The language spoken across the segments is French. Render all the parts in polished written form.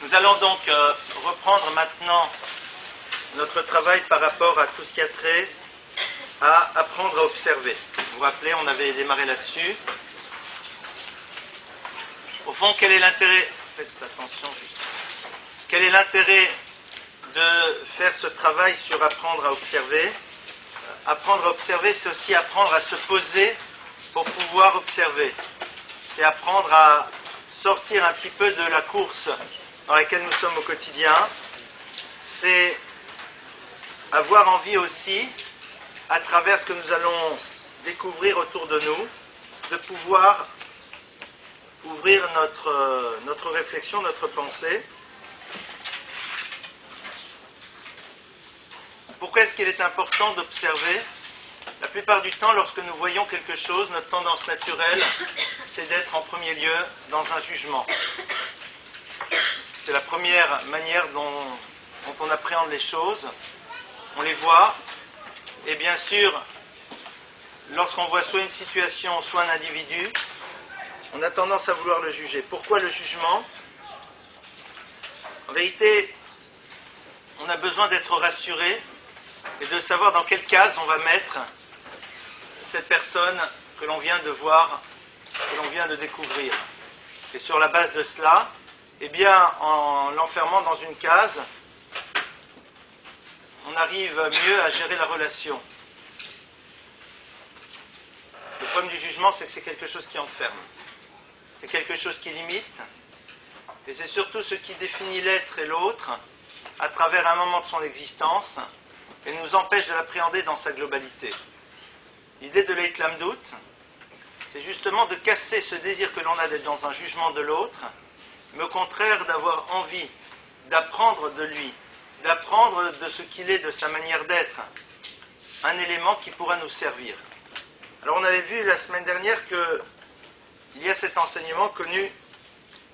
Nous allons donc reprendre maintenant notre travail par rapport à tout ce qui a trait à apprendre à observer. Vous vous rappelez, on avait démarré là-dessus. Au fond, quel est l'intérêt? Faites attention juste. Quel est l'intérêt de faire ce travail sur apprendre à observer? Apprendre à observer, c'est aussi apprendre à se poser pour pouvoir observer. C'est apprendre à sortir un petit peu de la course dans laquelle nous sommes au quotidien. C'est avoir envie aussi, à travers ce que nous allons découvrir autour de nous, de pouvoir ouvrir notre réflexion, notre pensée. Pourquoi est-ce qu'il est important d'observer? La plupart du temps, lorsque nous voyons quelque chose, notre tendance naturelle, c'est d'être en premier lieu dans un jugement. C'est la première manière dont on appréhende les choses. On les voit, et bien sûr, lorsqu'on voit soit une situation, soit un individu, on a tendance à vouloir le juger. Pourquoi le jugement? En vérité, on a besoin d'être rassuré et de savoir dans quelle case on va mettre cette personne que l'on vient de voir, que l'on vient de découvrir. Et sur la base de cela, eh bien, en l'enfermant dans une case, on arrive mieux à gérer la relation. Le problème du jugement, c'est que c'est quelque chose qui enferme. C'est quelque chose qui limite. Et c'est surtout ce qui définit l'être et l'autre à travers un moment de son existence et nous empêche de l'appréhender dans sa globalité. L'idée de l'Eit Lamdout, c'est justement de casser ce désir que l'on a d'être dans un jugement de l'autre, mais au contraire d'avoir envie d'apprendre de lui, d'apprendre de ce qu'il est, de sa manière d'être, un élément qui pourra nous servir. Alors on avait vu la semaine dernière qu'il y a cet enseignement connu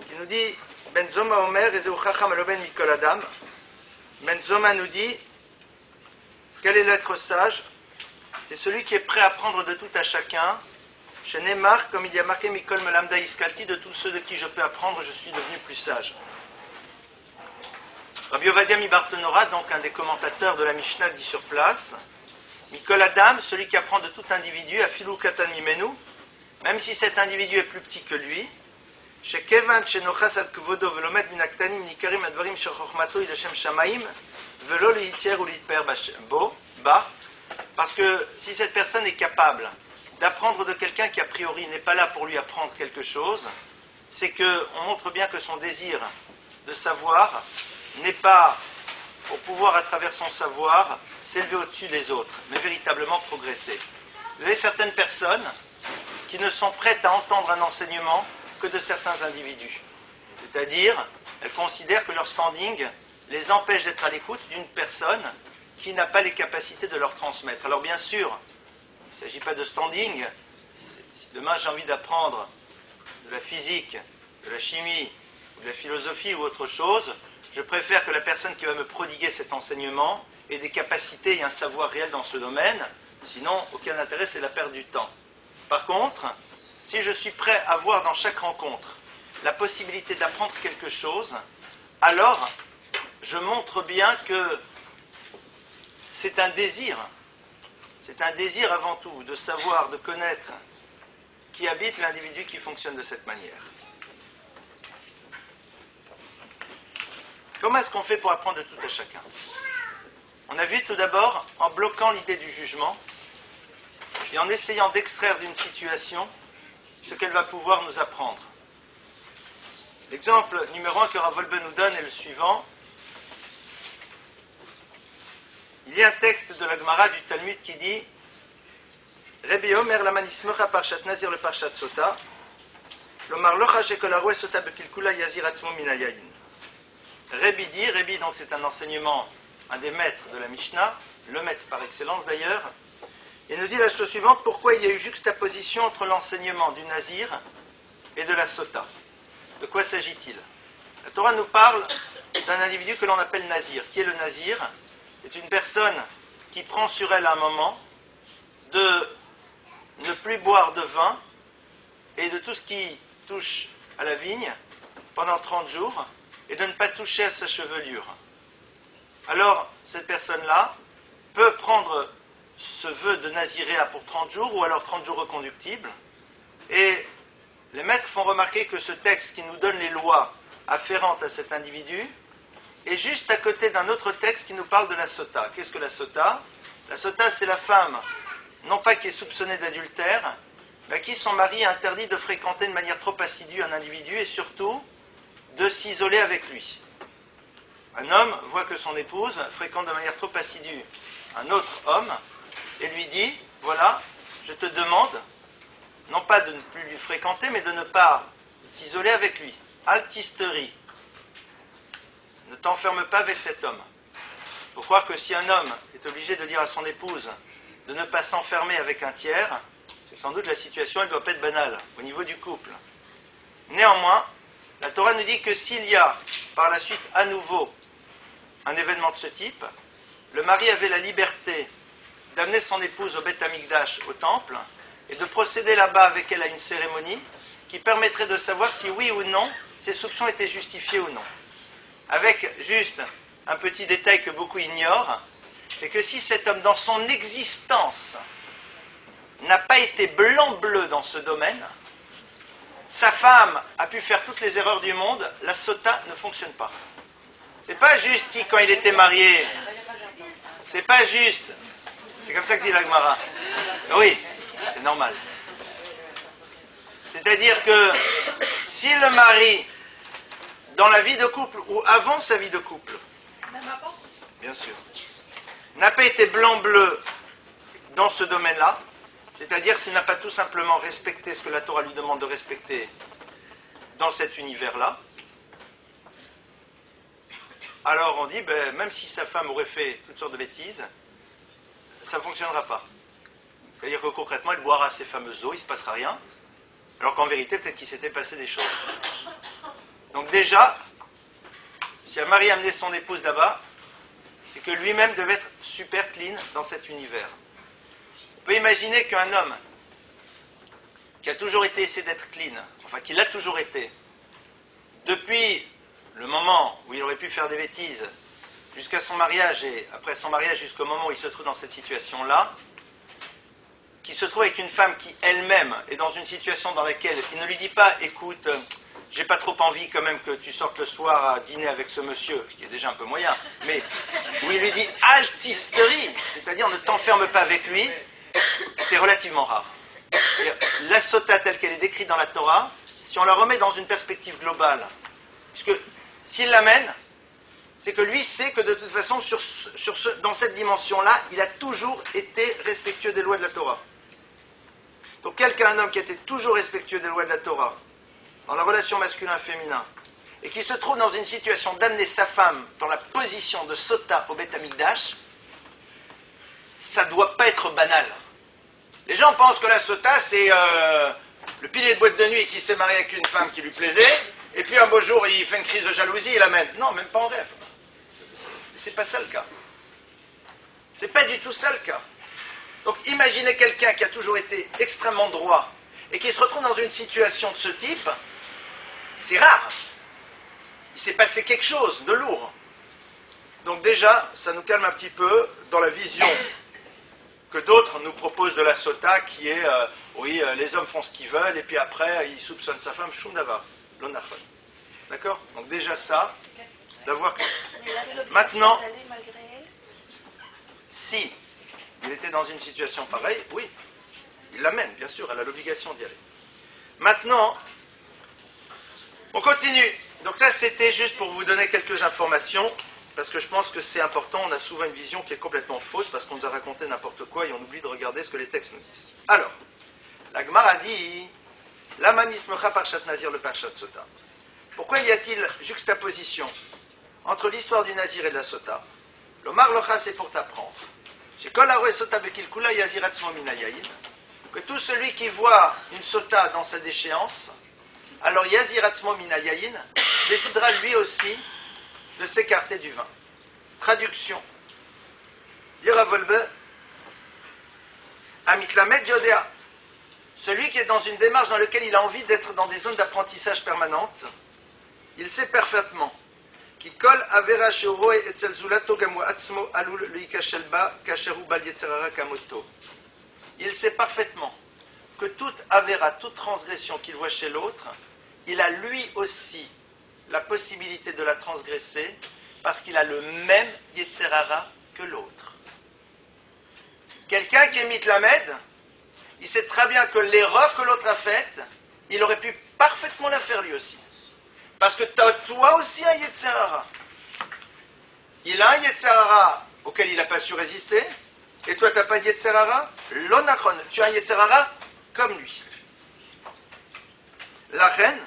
qui nous dit Ben Zoma Omer Ezeu Chacham Aloben Mikol Adam. Ben Zoma nous dit quel est l'être sage? C'est celui qui est prêt à apprendre de tout à chacun. Chez Neymar, comme il y a marqué Mikol Melamda Iskalti, de tous ceux de qui je peux apprendre, je suis devenu plus sage. Rabbi Ovadia Mibartenora, donc un des commentateurs de la Mishnah, dit sur place Mikol Adam, celui qui apprend de tout individu, Afilou Katan Mimenu, même si cet individu est plus petit que lui, chez Kevan, chez Nochas al Kvodo, Velomet Minaktanim, Nikarim Advarim, Shechochmato, Idashem Shamaim, Velo Liitier ou Litper Ba, parce que si cette personne est capable d'apprendre de quelqu'un qui a priori n'est pas là pour lui apprendre quelque chose, c'est qu'on montre bien que son désir de savoir n'est pas pour pouvoir à travers son savoir s'élever au-dessus des autres, mais véritablement progresser. Vous avez certaines personnes qui ne sont prêtes à entendre un enseignement que de certains individus. C'est-à-dire, elles considèrent que leur standing les empêche d'être à l'écoute d'une personne qui n'a pas les capacités de leur transmettre. Alors bien sûr, il ne s'agit pas de standing. Si demain j'ai envie d'apprendre de la physique, de la chimie, ou de la philosophie ou autre chose, je préfère que la personne qui va me prodiguer cet enseignement ait des capacités et un savoir réel dans ce domaine. Sinon, aucun intérêt, c'est la perte du temps. Par contre, si je suis prêt à voir dans chaque rencontre la possibilité d'apprendre quelque chose, alors je montre bien que c'est un désir avant tout de savoir, de connaître qui habite l'individu qui fonctionne de cette manière. Comment est-ce qu'on fait pour apprendre de tout à chacun? On a vu tout d'abord en bloquant l'idée du jugement et en essayant d'extraire d'une situation ce qu'elle va pouvoir nous apprendre. L'exemple numéro 1 que Rav Wolbe nous donne est le suivant. Il y a un texte de la Gemara du Talmud qui dit Rebbe Omer lamanismecha parshat nazir le parshat sota lomar locha shekolaroué sota bekilkula yazir atzmo minayayin. Rebbe donc c'est un enseignement, un des maîtres de la Mishnah, le maître par excellence d'ailleurs, il nous dit la chose suivante, pourquoi il y a eu juxtaposition entre l'enseignement du nazir et de la sota. De quoi s'agit-il? La Torah nous parle d'un individu que l'on appelle nazir. Qui est le nazir? C'est une personne qui prend sur elle un moment de ne plus boire de vin et de tout ce qui touche à la vigne pendant 30 jours et de ne pas toucher à sa chevelure. Alors, cette personne-là peut prendre ce vœu de naziréa pour 30 jours, ou alors 30 jours reconductibles, et les maîtres font remarquer que ce texte qui nous donne les lois afférentes à cet individu est juste à côté d'un autre texte qui nous parle de la sota. Qu'est-ce que la sota? La sota, c'est la femme, non pas qui est soupçonnée d'adultère, mais à qui son mari a interdit de fréquenter de manière trop assidue un individu et surtout de s'isoler avec lui. Un homme voit que son épouse fréquente de manière trop assidue un autre homme et lui dit, voilà, je te demande, non pas de ne plus lui fréquenter, mais de ne pas t'isoler avec lui. Altisterie. Ne t'enferme pas avec cet homme. Il faut croire que si un homme est obligé de dire à son épouse de ne pas s'enfermer avec un tiers, c'est sans doute la situation, elle ne doit pas être banale au niveau du couple. Néanmoins, la Torah nous dit que s'il y a par la suite à nouveau un événement de ce type, le mari avait la liberté d'amener son épouse au Beth Amikdash, au temple, et de procéder là-bas avec elle à une cérémonie qui permettrait de savoir si oui ou non ses soupçons étaient justifiés ou non. Avec juste un petit détail que beaucoup ignorent, c'est que si cet homme dans son existence n'a pas été blanc-bleu dans ce domaine, sa femme a pu faire toutes les erreurs du monde, la sota ne fonctionne pas. C'est pas juste si quand il était marié, c'est pas juste, c'est comme ça que dit la Gemara. Oui, c'est normal. C'est-à-dire que si le mari, dans la vie de couple ou avant sa vie de couple, bien sûr, n'a pas été blanc-bleu dans ce domaine-là, c'est-à-dire s'il n'a pas tout simplement respecté ce que la Torah lui demande de respecter dans cet univers-là, alors on dit, ben, même si sa femme aurait fait toutes sortes de bêtises, ça ne fonctionnera pas. C'est-à-dire que concrètement, elle boira ses fameuses eaux, il ne se passera rien, alors qu'en vérité, peut-être qu'il s'était passé des choses. Donc déjà, si un mari a amené son épouse là-bas, c'est que lui-même devait être super clean dans cet univers. On peut imaginer qu'un homme qui a toujours essayé d'être clean, enfin qui l'a toujours été, depuis le moment où il aurait pu faire des bêtises, jusqu'à son mariage et après son mariage jusqu'au moment où il se trouve dans cette situation-là, qui se trouve avec une femme qui elle-même est dans une situation dans laquelle il ne lui dit pas, écoute, j'ai pas trop envie quand même que tu sortes le soir à dîner avec ce monsieur, ce qui est déjà un peu moyen, mais où il lui dit altisterie, c'est-à-dire ne t'enferme pas avec lui, c'est relativement rare. La sota telle qu'elle est décrite dans la Torah, si on la remet dans une perspective globale, puisque s'il l'amène, c'est que lui sait que de toute façon, dans cette dimension-là, il a toujours été respectueux des lois de la Torah. Donc un homme qui a été toujours respectueux des lois de la Torah, dans la relation masculin-féminin, et qui se trouve dans une situation d'amener sa femme dans la position de sota au Beth Amikdash, ça ne doit pas être banal. Les gens pensent que la sota, c'est le pilier de boîte de nuit qui s'est marié avec une femme qui lui plaisait, et puis un beau jour, il fait une crise de jalousie, il l'amène. Non, même pas en rêve. C'est pas ça le cas. C'est pas du tout ça le cas. Donc imaginez quelqu'un qui a toujours été extrêmement droit, et qui se retrouve dans une situation de ce type, c'est rare. Il s'est passé quelque chose de lourd. Donc déjà, ça nous calme un petit peu dans la vision que d'autres nous proposent de la sota, qui est, oui, les hommes font ce qu'ils veulent, et puis après, ils soupçonnent sa femme, shum davar, l'onachon. D'accord? Donc déjà ça, d'avoir... Maintenant, si il était dans une situation pareille, oui, il l'amène, bien sûr, elle a l'obligation d'y aller. Maintenant, on continue. Donc ça, c'était juste pour vous donner quelques informations, parce que je pense que c'est important. On a souvent une vision qui est complètement fausse, parce qu'on nous a raconté n'importe quoi, et on oublie de regarder ce que les textes nous disent. Alors, la Gemara dit, l'amanismecha parshat nazir le parshat sota. Pourquoi y a-t-il juxtaposition entre l'histoire du nazir et de la sota? L'omar locha, c'est pour t'apprendre. Chez kol haroé sota bekilkula yazir atzmo min hayayin, que tout celui qui voit une sota dans sa déchéance, alors yazir atzmo min hayayin, décidera lui aussi de s'écarter du vin. Traduction. Yeravolbe, amitlamed yodea. Celui qui est dans une démarche dans laquelle il a envie d'être dans des zones d'apprentissage permanente, il sait parfaitement כי כל עבירה שהוא רואה אצל זולתו גם הוא עצמו עלול להיכשל בה כאשר הוא בעל יצר הרע כמותו. Il sait parfaitement que toute avéra, toute transgression qu'il voit chez l'autre, il a lui aussi la possibilité de la transgresser parce qu'il a le même yetzer hara que l'autre. Quelqu'un qui est mitlamed, il sait très bien que l'erreur que l'autre a faite, il aurait pu parfaitement la faire lui aussi. Parce que tu as toi aussi un yetzer hara. Il a un yetzer hara auquel il n'a pas su résister, et toi tu n'as pas de yetzer hara, l'onachon, tu as un yetzer hara comme lui. La reine,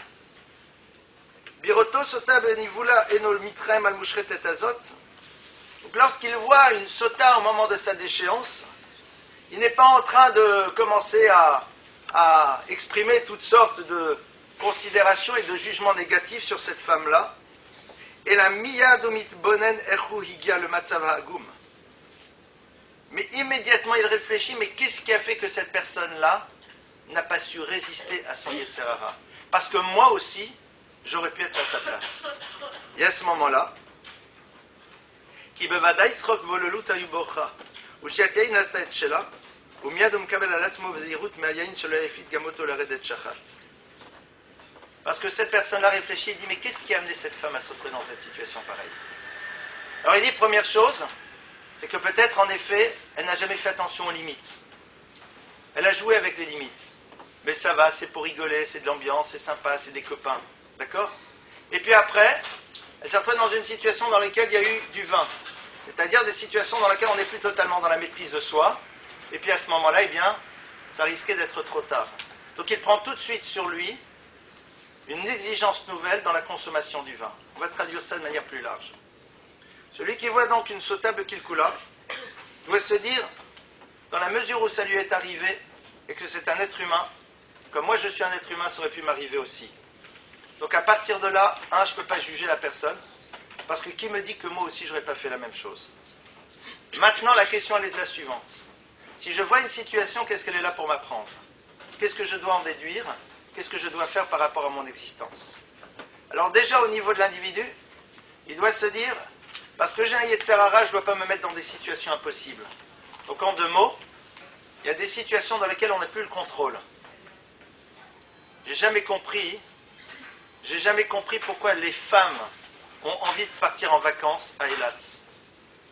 Biroto sota benivula enol mitraim al mushret et azot. Donc lorsqu'il voit une sota au moment de sa déchéance, il n'est pas en train de commencer à exprimer toutes sortes de considérations et de jugements négatifs sur cette femme-là. Et la miyadomit bonen echu higia le matzav hagum. Mais immédiatement il réfléchit, mais qu'est-ce qui a fait que cette personne-là n'a pas su résister à son yetzer hara? Parce que moi aussi, j'aurais pu être à sa place. Et à ce moment-là, qui bevadaï srok vololut ayubocha, ou shiatyain nasta et shela, ou miyadum kabel alatzmo vzeirut me'ayain shelo yafit gamoto laredet shachat. Parce que cette personne-là réfléchit et dit, mais qu'est-ce qui a amené cette femme à se retrouver dans cette situation pareille? Alors il dit, première chose, c'est que peut-être en effet, elle n'a jamais fait attention aux limites. Elle a joué avec les limites. Mais ça va, c'est pour rigoler, c'est de l'ambiance, c'est sympa, c'est des copains. D'accord? Et puis après, elle s'est retrouvée dans une situation dans laquelle il y a eu du vin. C'est-à-dire des situations dans lesquelles on n'est plus totalement dans la maîtrise de soi. Et puis à ce moment-là, eh bien, ça risquait d'être trop tard. Donc il prend tout de suite sur lui une exigence nouvelle dans la consommation du vin. On va traduire ça de manière plus large. Celui qui voit donc une sota bekilkula doit se dire, dans la mesure où ça lui est arrivé, et que c'est un être humain, comme moi je suis un être humain, ça aurait pu m'arriver aussi. Donc à partir de là, je ne peux pas juger la personne, parce que qui me dit que moi aussi je n'aurais pas fait la même chose? Maintenant, la question elle est la suivante. Si je vois une situation, qu'est-ce qu'elle est là pour m'apprendre? Qu'est-ce que je dois en déduire? Qu'est-ce que je dois faire par rapport à mon existence? Alors déjà au niveau de l'individu, il doit se dire, parce que j'ai un yetzer hara, je ne dois pas me mettre dans des situations impossibles. Donc en deux mots, il y a des situations dans lesquelles on n'a plus le contrôle. J'ai jamais compris pourquoi les femmes ont envie de partir en vacances à Eilat.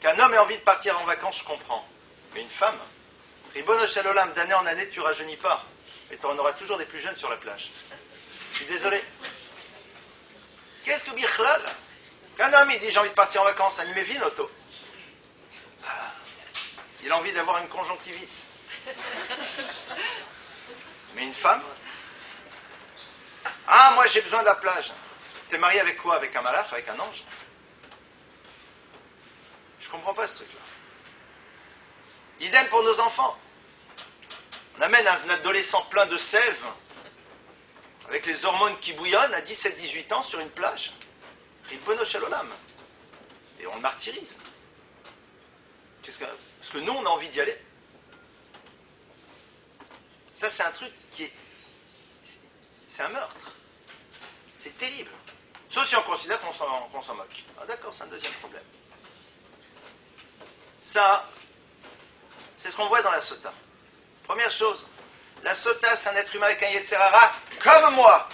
Qu'un homme ait envie de partir en vacances, je comprends. Mais une femme, Ribono Shel Olam, d'année en année, tu ne rajeunis pas. Et tu en auras toujours des plus jeunes sur la plage. Je suis désolé. Qu'est-ce que Bichlal? Qu'un homme il dit j'ai envie de partir en vacances, animé vin auto. Il a envie d'avoir une conjonctivite. Mais une femme? Moi j'ai besoin de la plage. T'es marié avec quoi? Avec un malach? Avec un ange? Je comprends pas ce truc-là. Idem pour nos enfants. On amène un adolescent plein de sève, avec les hormones qui bouillonnent, à 17-18 ans sur une plage. Ribono Shel Olam. Et on le martyrise. Parce que nous, on a envie d'y aller. Ça, c'est un truc qui est... C'est un meurtre. C'est terrible. Sauf si on considère qu'on s'en moque. D'accord, c'est un deuxième problème. Ça, c'est ce qu'on voit dans la sota. Première chose, la sota, c'est un être humain avec un yetzer hara comme moi,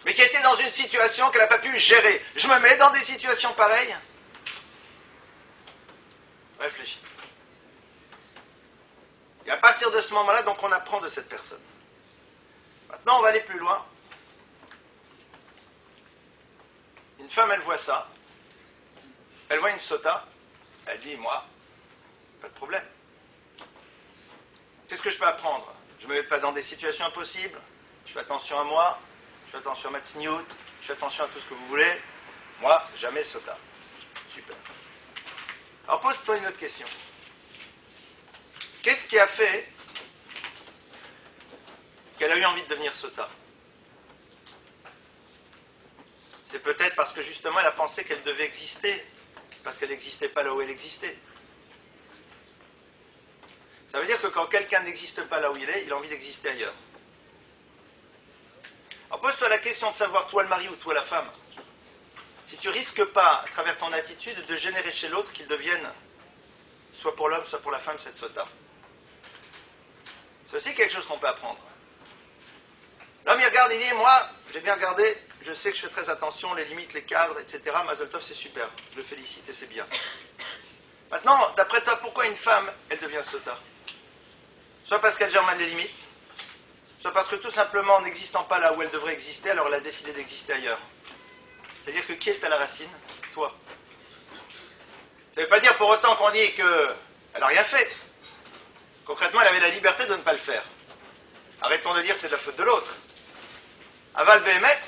mais qui était dans une situation qu'elle n'a pas pu gérer. Je me mets dans des situations pareilles. Réfléchis. Et à partir de ce moment-là, donc on apprend de cette personne. Maintenant, on va aller plus loin. Une femme, elle voit ça. Elle voit une sota. Elle dit, moi, pas de problème. Qu'est-ce que je peux apprendre? Je ne me mets pas dans des situations impossibles. Je fais attention à moi. Je fais attention à ma tsniout. Je fais attention à tout ce que vous voulez. Moi, jamais sota. Super. Alors pose-toi une autre question. Qu'est-ce qui a fait qu'elle a eu envie de devenir sota? C'est peut-être parce que justement elle a pensé qu'elle devait exister, parce qu'elle n'existait pas là où elle existait. Ça veut dire que quand quelqu'un n'existe pas là où il est, il a envie d'exister ailleurs. Alors pose-toi la question de savoir, toi le mari ou toi la femme, si tu risques pas, à travers ton attitude, de générer chez l'autre qu'il devienne, soit pour l'homme, soit pour la femme, cette sota. C'est aussi quelque chose qu'on peut apprendre. L'homme, il regarde, il dit, moi, j'ai bien regardé, je sais que je fais très attention, les limites, les cadres, etc. Mazel tov, c'est super, je le félicite et c'est bien. Maintenant, d'après toi, pourquoi une femme, elle devient sota? Soit parce qu'elle gère mal les limites, soit parce que tout simplement, n'existant pas là où elle devrait exister, alors elle a décidé d'exister ailleurs. C'est-à-dire que qui est à la racine? Toi. Ça ne veut pas dire pour autant qu'on dit qu'elle n'a rien fait. Concrètement, elle avait la liberté de ne pas le faire. Arrêtons de dire que c'est de la faute de l'autre. Aval Behemet,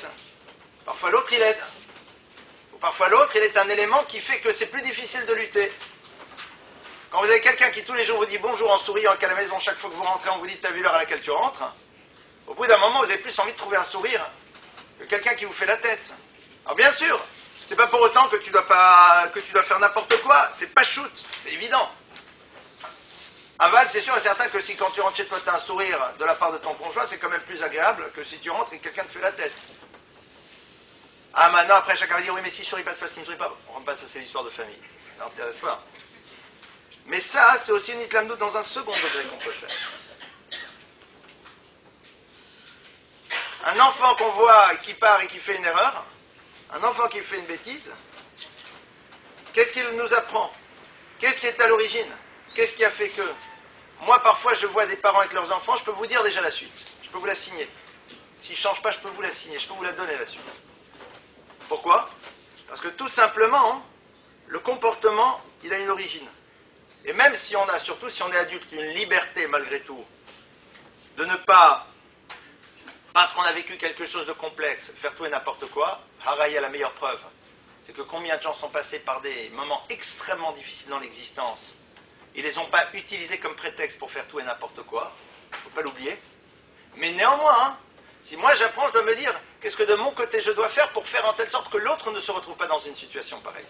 parfois l'autre il aide. Ou parfois l'autre il est un élément qui fait que c'est plus difficile de lutter. Quand vous avez quelqu'un qui tous les jours vous dit bonjour en souriant, qu'à la maison chaque fois que vous rentrez on vous dit t'as vu l'heure à laquelle tu rentres, au bout d'un moment vous avez plus envie de trouver un sourire que quelqu'un qui vous fait la tête. Alors bien sûr, c'est pas pour autant que tu dois faire n'importe quoi, c'est pas shoot, c'est évident. Aval, c'est sûr et certain que si quand tu rentres chez toi tu as un sourire de la part de ton conjoint, c'est quand même plus agréable que si tu rentres et que quelqu'un te fait la tête. Ah maintenant après chacun va dire oui mais si je souris pas c'est parce qu'il me sourit pas. On rentre pas, ça c'est l'histoire de famille, ça n'intéresse pas. Mais ça c'est aussi une itlamdout dans un second degré qu'on peut faire. Un enfant qu'on voit qui part et qui fait une erreur, un enfant qui fait une bêtise, qu'est-ce qu'il nous apprend? Qu'est-ce qui est à l'origine? Qu'est-ce qui a fait que? Moi, parfois, je vois des parents avec leurs enfants, je peux vous dire déjà la suite. Je peux vous la signer. S'ils ne changent pas, je peux vous la signer. Je peux vous la donner la suite. Pourquoi? Parce que tout simplement, le comportement, il a une origine. Et même si on a, surtout si on est adulte, une liberté malgré tout, de ne pas, parce qu'on a vécu quelque chose de complexe, faire tout et n'importe quoi, Haraya, la meilleure preuve, c'est que combien de gens sont passés par des moments extrêmement difficiles dans l'existence. Ils ne les ont pas utilisés comme prétexte pour faire tout et n'importe quoi. Il ne faut pas l'oublier. Mais néanmoins, si moi j'apprends, je dois me dire qu'est-ce que de mon côté je dois faire pour faire en telle sorte que l'autre ne se retrouve pas dans une situation pareille.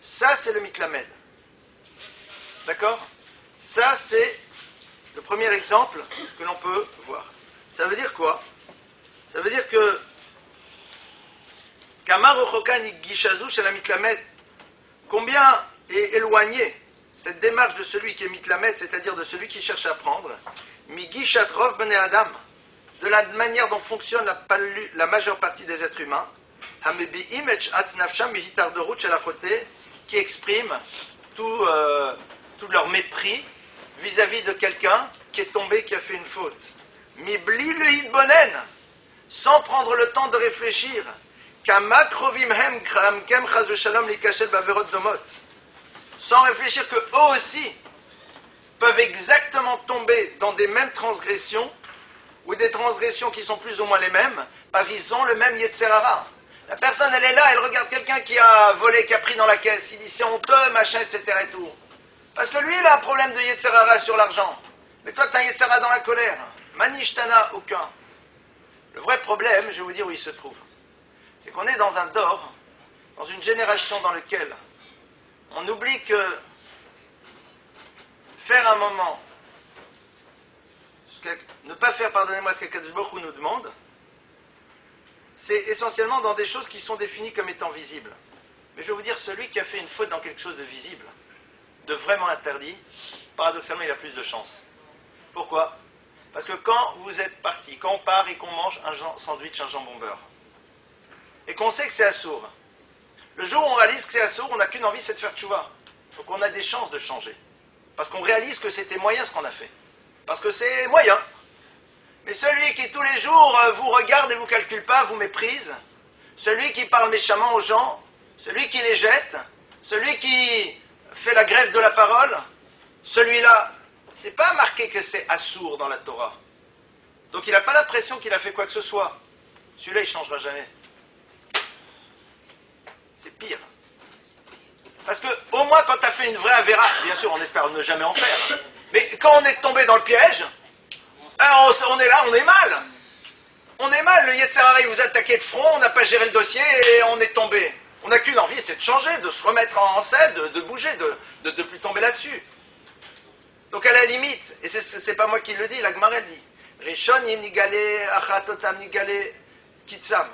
Ça, c'est le mitlamed. D'accord? Ça, c'est le premier exemple que l'on peut voir. Ça veut dire quoi? Ça veut dire que Kamar Ochokan Gishazu chez la mitlamed, combien est éloigné cette démarche de celui qui est mitlamed, c'est-à-dire de celui qui cherche à apprendre, migishat rov bnei adam, de la manière dont fonctionne la majeure partie des êtres humains, hamebi'im et at nafsham mihitarderut shel achoté, qui expriment tout leur mépris vis-à-vis de quelqu'un qui est tombé, qui a fait une faute. Mibli le hitbonen, sans prendre le temps de réfléchir, kama krovim hem kem chazu shalom likashel baverot domot, sans réfléchir que eux aussi peuvent exactement tomber dans des mêmes transgressions ou des transgressions qui sont plus ou moins les mêmes parce qu'ils ont le même Yetzer Hara. La personne elle est là, elle regarde quelqu'un qui a volé, qui a pris dans la caisse, il dit c'est honteux, machin, etc. et tout. Parce que lui il a un problème de Yetzer Hara sur l'argent. Mais toi tu as un Yetzer Hara dans la colère. Manish t'en aucun. Le vrai problème, je vais vous dire où il se trouve. C'est qu'on est dans un dor, dans une génération dans laquelle on oublie que faire un moment, ne pas faire, pardonnez-moi, ce qu'Akadosh Baruch Hu nous demande, c'est essentiellement dans des choses qui sont définies comme étant visibles. Mais je vais vous dire, celui qui a fait une faute dans quelque chose de visible, de vraiment interdit, paradoxalement, il a plus de chance. Pourquoi? Parce que quand vous êtes parti, quand on part et qu'on mange un sandwich, un jambon beurre, et qu'on sait que c'est assourd, le jour où on réalise que c'est assourd, on n'a qu'une envie, c'est de faire tchouva. Donc on a des chances de changer. Parce qu'on réalise que c'était moyen ce qu'on a fait. Parce que c'est moyen. Mais celui qui tous les jours vous regarde et vous calcule pas, vous méprise, celui qui parle méchamment aux gens, celui qui les jette, celui qui fait la grève de la parole, celui-là, c'est pas marqué que c'est assourd dans la Torah. Donc il n'a pas l'impression qu'il a fait quoi que ce soit. Celui-là, il ne changera jamais. C'est pire. Parce que, au moins, quand tu as fait une vraie avéra, bien sûr, on espère ne jamais en faire, mais quand on est tombé dans le piège, on est là, on est mal. On est mal, le Yetzer Hara, il vous a attaqué de front, on n'a pas géré le dossier et on est tombé. On n'a qu'une envie, c'est de changer, de se remettre en selle, de bouger, de ne plus tomber là-dessus. Donc à la limite, et c'est pas moi qui le dis, la Gemara elle dit, Rishon yim nigale achatotam nigale kitsam.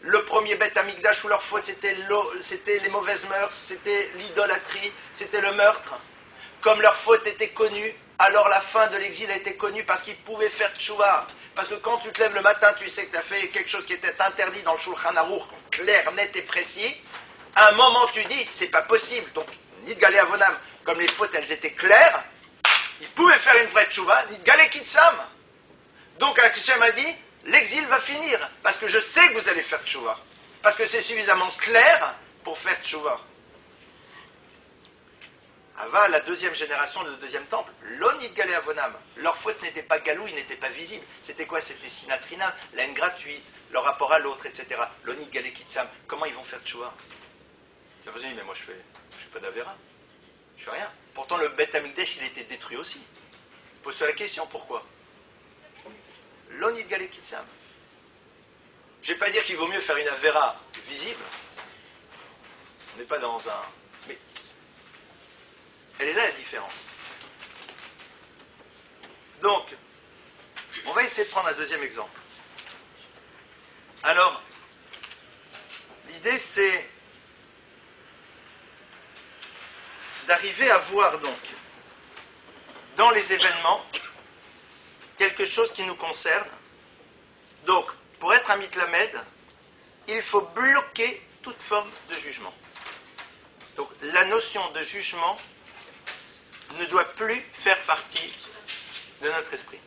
le premier Beth Amikdash où leur faute c'était les mauvaises mœurs, c'était l'idolâtrie, c'était le meurtre. Comme leur faute était connue, alors la fin de l'exil a été connue parce qu'ils pouvaient faire tchouva. Parce que quand tu te lèves le matin, tu sais que tu as fait quelque chose qui était interdit dans le Shulchan Aruch, clair, net et précis. À un moment, tu dis, c'est pas possible. Donc, Nidgalé Avonam, comme les fautes, elles étaient claires, ils pouvaient faire une vraie tchouva, Nidgalé Kitsam. Donc, Hachem a dit, l'exil va finir, parce que je sais que vous allez faire tchouva. Parce que c'est suffisamment clair pour faire tchouva. Ava, la deuxième génération de deuxième temple, l'onit galé avonam. Leur faute n'était pas galou, ils n'étaient pas visibles. C'était quoi? C'était sinatrinam, la haine gratuite, leur rapport à l'autre, etc. L'onit galé kitsam. Comment ils vont faire tchouva? Tu vas dire, mais moi je fais pas d'Avera. Je fais rien. Pourtant le Beth Amikdash, il a été détruit aussi. Pose-toi la question, pourquoi? L'onit galé kitsam. Je ne vais pas dire qu'il vaut mieux faire une Avera visible. On n'est pas dans un... Mais elle est là la différence. Donc, on va essayer de prendre un deuxième exemple. Alors, l'idée c'est d'arriver à voir donc dans les événements quelque chose qui nous concerne. Donc, pour être un mitlamed, il faut bloquer toute forme de jugement. Donc, la notion de jugement ne doit plus faire partie de notre esprit.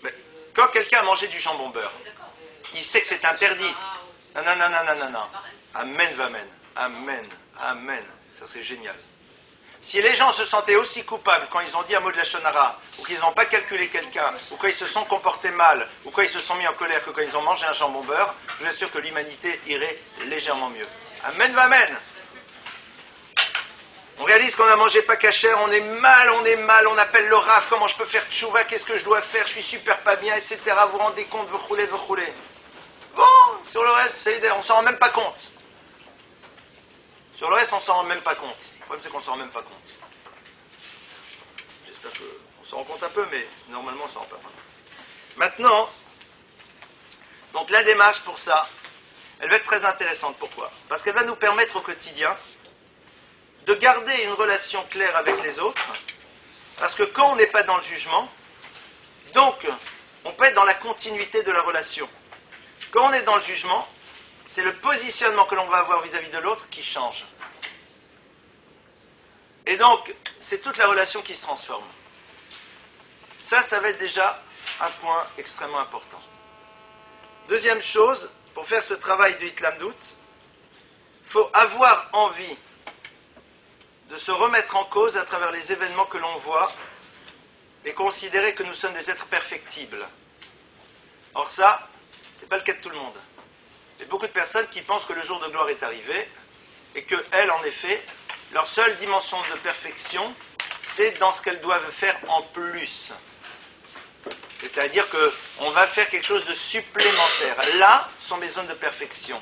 Mais quand quelqu'un a mangé du jambon beurre, il sait que c'est interdit. Non, non, non, non, non, non, non. Amen, vamen. Amen, amen. Ça serait génial. Si les gens se sentaient aussi coupables quand ils ont dit un mot de la shonara, ou qu'ils n'ont pas calculé quelqu'un, ou quand ils se sont comportés mal, ou quand ils se sont mis en colère que quand ils ont mangé un jambon beurre, je vous assure que l'humanité irait légèrement mieux. Amen, vamen. On réalise qu'on n'a mangé pas cachère, on est mal, on appelle le Rav, comment je peux faire tchouva, qu'est-ce que je dois faire, je suis super pas bien, etc. Vous vous rendez compte, vous roulez. Bon, sur le reste, on s'en rend même pas compte. Sur le reste, on s'en rend même pas compte. Le problème, c'est qu'on s'en rend même pas compte. J'espère qu'on s'en rend compte un peu, mais normalement, on s'en rend pas compte. Maintenant, donc la démarche pour ça, elle va être très intéressante. Pourquoi? Parce qu'elle va nous permettre au quotidien de garder une relation claire avec les autres, parce que quand on n'est pas dans le jugement, donc on peut être dans la continuité de la relation. Quand on est dans le jugement, c'est le positionnement que l'on va avoir vis-à-vis de l'autre qui change. Et donc, c'est toute la relation qui se transforme. Ça va être déjà un point extrêmement important. Deuxième chose, pour faire ce travail de Hitlamdout, il faut avoir envie de se remettre en cause à travers les événements que l'on voit et considérer que nous sommes des êtres perfectibles. Or ça, ce n'est pas le cas de tout le monde. Il y a beaucoup de personnes qui pensent que le jour de gloire est arrivé et qu'elles, en effet, leur seule dimension de perfection, c'est dans ce qu'elles doivent faire en plus. C'est-à-dire qu'on va faire quelque chose de supplémentaire. Là sont mes zones de perfection.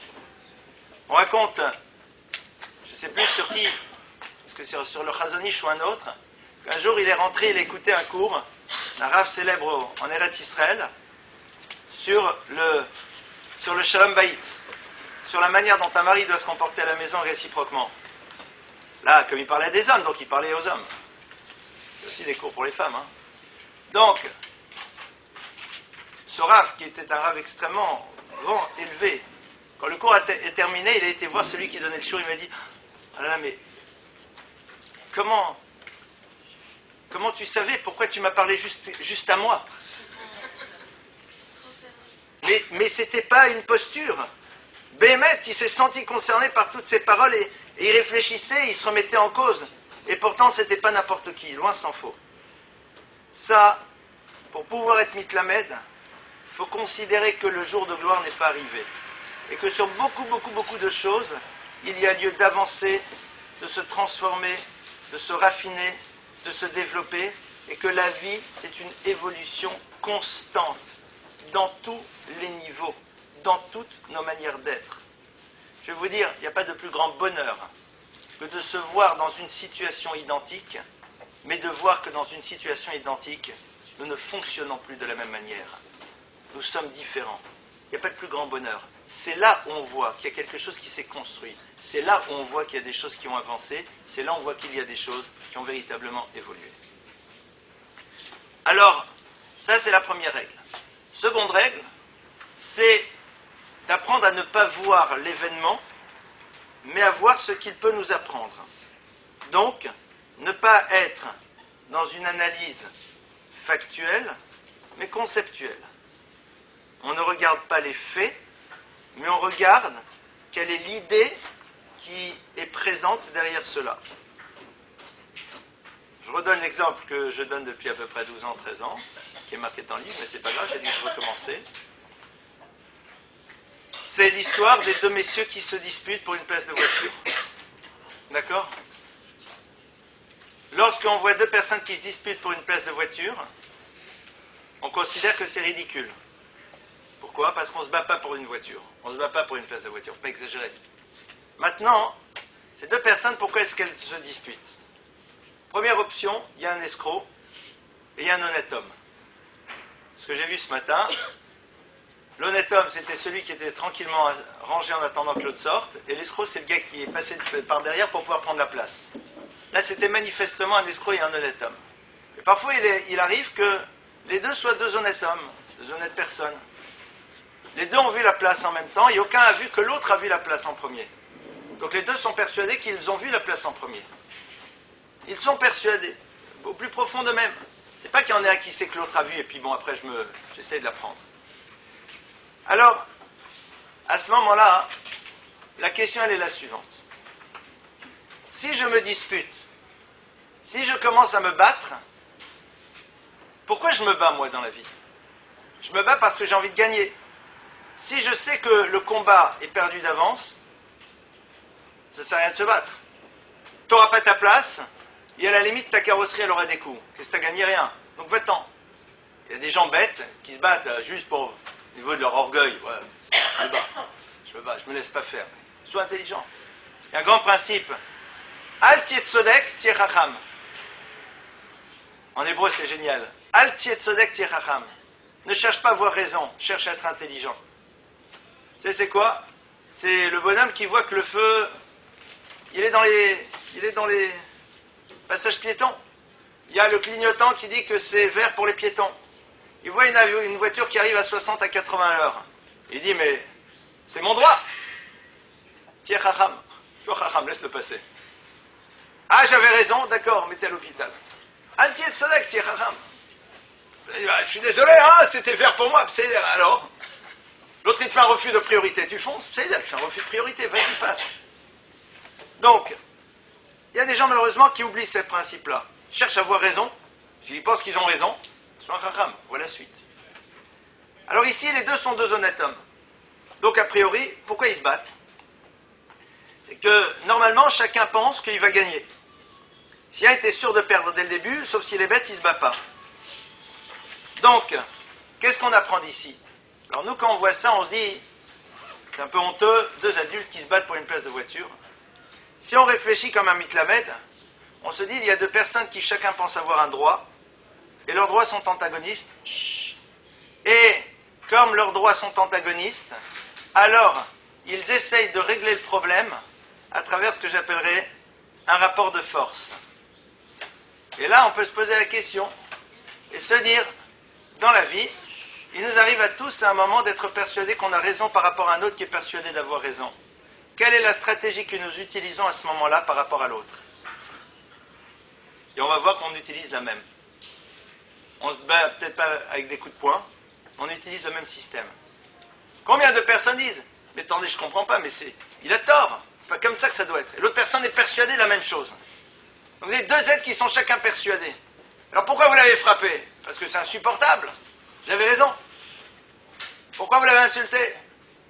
On raconte, je ne sais plus sur qui, est-ce que c'est sur le Chazon Ish ou un autre, qu'un jour il est rentré, il a écouté un cours d'un Rav célèbre en Eretz Israël sur le Shalom Bayit, sur la manière dont un mari doit se comporter à la maison réciproquement. Là, comme il parlait à des hommes, donc il parlait aux hommes. Il y a aussi des cours pour les femmes. Donc, ce Rav, qui était un Rav extrêmement grand, élevé, quand le cours est terminé, il a été voir celui qui donnait le shiur, il m'a dit « Ah là là, mais comment tu savais, pourquoi tu m'as parlé juste à moi ?» Mais c'était pas une posture. Béhémet, il s'est senti concerné par toutes ces paroles et il réfléchissait, il se remettait en cause. Et pourtant, c'était pas n'importe qui, loin s'en faut. Ça, pour pouvoir être mitlamed, il faut considérer que le jour de gloire n'est pas arrivé. Et que sur beaucoup de choses, il y a lieu d'avancer, de se transformer, de se raffiner, de se développer, et que la vie, c'est une évolution constante, dans tous les niveaux, dans toutes nos manières d'être. Je vais vous dire, il n'y a pas de plus grand bonheur que de se voir dans une situation identique, mais de voir que dans une situation identique, nous ne fonctionnons plus de la même manière. Nous sommes différents. Il n'y a pas de plus grand bonheur. C'est là où on voit qu'il y a quelque chose qui s'est construit. C'est là où on voit qu'il y a des choses qui ont avancé. C'est là où on voit qu'il y a des choses qui ont véritablement évolué. Alors, ça c'est la première règle. Seconde règle, c'est d'apprendre à ne pas voir l'événement, mais à voir ce qu'il peut nous apprendre. Donc, ne pas être dans une analyse factuelle, mais conceptuelle. On ne regarde pas les faits, mais on regarde quelle est l'idée qui est présente derrière cela. Je redonne l'exemple que je donne depuis à peu près 12 ans, 13 ans, qui est marqué dans le livre, mais c'est pas grave, j'ai dit que je recommençais. C'est l'histoire des deux messieurs qui se disputent pour une place de voiture. D'accord ? Lorsqu'on voit deux personnes qui se disputent pour une place de voiture, on considère que c'est ridicule. Pourquoi ? Parce qu'on ne se bat pas pour une voiture. On ne se bat pas pour une place de voiture. Il ne faut pas exagérer. Maintenant, ces deux personnes, pourquoi est-ce qu'elles se disputent ? Première option, il y a un escroc et il y a un honnête homme. Ce que j'ai vu ce matin, l'honnête homme, c'était celui qui était tranquillement rangé en attendant que l'autre sorte, et l'escroc, c'est le gars qui est passé par derrière pour pouvoir prendre la place. Là, c'était manifestement un escroc et un honnête homme. Et parfois, il arrive que les deux soient deux honnêtes hommes, deux honnêtes personnes. Les deux ont vu la place en même temps, et aucun a vu que l'autre a vu la place en premier. Donc les deux sont persuadés qu'ils ont vu la place en premier. Ils sont persuadés, au plus profond d'eux-mêmes. C'est pas qu'il y en ait un qui sait que l'autre a vu, et puis bon, après j'essaie de l'apprendre. Alors, à ce moment-là, la question elle est la suivante. Si je me dispute, si je commence à me battre, pourquoi je me bats moi dans la vie ? Je me bats parce que j'ai envie de gagner. Si je sais que le combat est perdu d'avance, ça ne sert à rien de se battre. Tu n'auras pas ta place, et à la limite ta carrosserie elle aura des coups. Qu'est-ce que tu as gagné ? Rien. Donc va-t'en. Il y a des gens bêtes qui se battent juste pour au niveau de leur orgueil. Ouais, je me bats, je me laisse pas faire. Sois intelligent. Il y a un grand principe. Al tiet tzodek tiet chacham. En hébreu c'est génial. Al tiet tzodek tiet chacham. Ne cherche pas à avoir raison, cherche à être intelligent. Tu sais c'est quoi ? C'est le bonhomme qui voit que le feu, il est dans les passages piétons. Il y a le clignotant qui dit que c'est vert pour les piétons. Il voit une voiture qui arrive à 60 à 80 à l'heure. Il dit, mais c'est mon droit. Tiens, chacham. Fais chacham, laisse-le passer. Ah, j'avais raison, d'accord, mais t'es à l'hôpital. Al tiet tzodek, tiens, chacham. Je suis désolé, hein, c'était vert pour moi. Alors, l'autre il te fait un refus de priorité. Tu fonces, c'est il fait un refus de priorité, vas-y, passe. Donc, il y a des gens malheureusement qui oublient ce principe-là. Ils cherchent à avoir raison. S'ils pensent qu'ils ont raison, ils sont un chacham. Voilà la suite. Alors ici, les deux sont deux honnêtes hommes. Donc a priori, pourquoi ils se battent ? C'est que normalement, chacun pense qu'il va gagner. Si un était sûr de perdre dès le début, sauf s'il est bête, il ne se bat pas. Donc, qu'est-ce qu'on apprend d'ici ? Alors nous, quand on voit ça, on se dit, c'est un peu honteux, deux adultes qui se battent pour une place de voiture. Si on réfléchit comme un mitlamed, on se dit, il y a deux personnes qui chacun pense avoir un droit, et leurs droits sont antagonistes. Et comme leurs droits sont antagonistes, alors ils essayent de régler le problème à travers ce que j'appellerais un rapport de force. Et là, on peut se poser la question et se dire, dans la vie, il nous arrive à tous à un moment d'être persuadés qu'on a raison par rapport à un autre qui est persuadé d'avoir raison. Quelle est la stratégie que nous utilisons à ce moment-là par rapport à l'autre ? Et on va voir qu'on utilise la même. On ne se bat peut-être pas avec des coups de poing, on utilise le même système. Combien de personnes disent « Mais attendez, je ne comprends pas, mais il a tort, c'est pas comme ça que ça doit être. » Et l'autre personne est persuadée de la même chose. Donc vous avez deux êtres qui sont chacun persuadés. Alors pourquoi vous l'avez frappé ? Parce que c'est insupportable. J'avais raison. Pourquoi vous l'avez insulté ?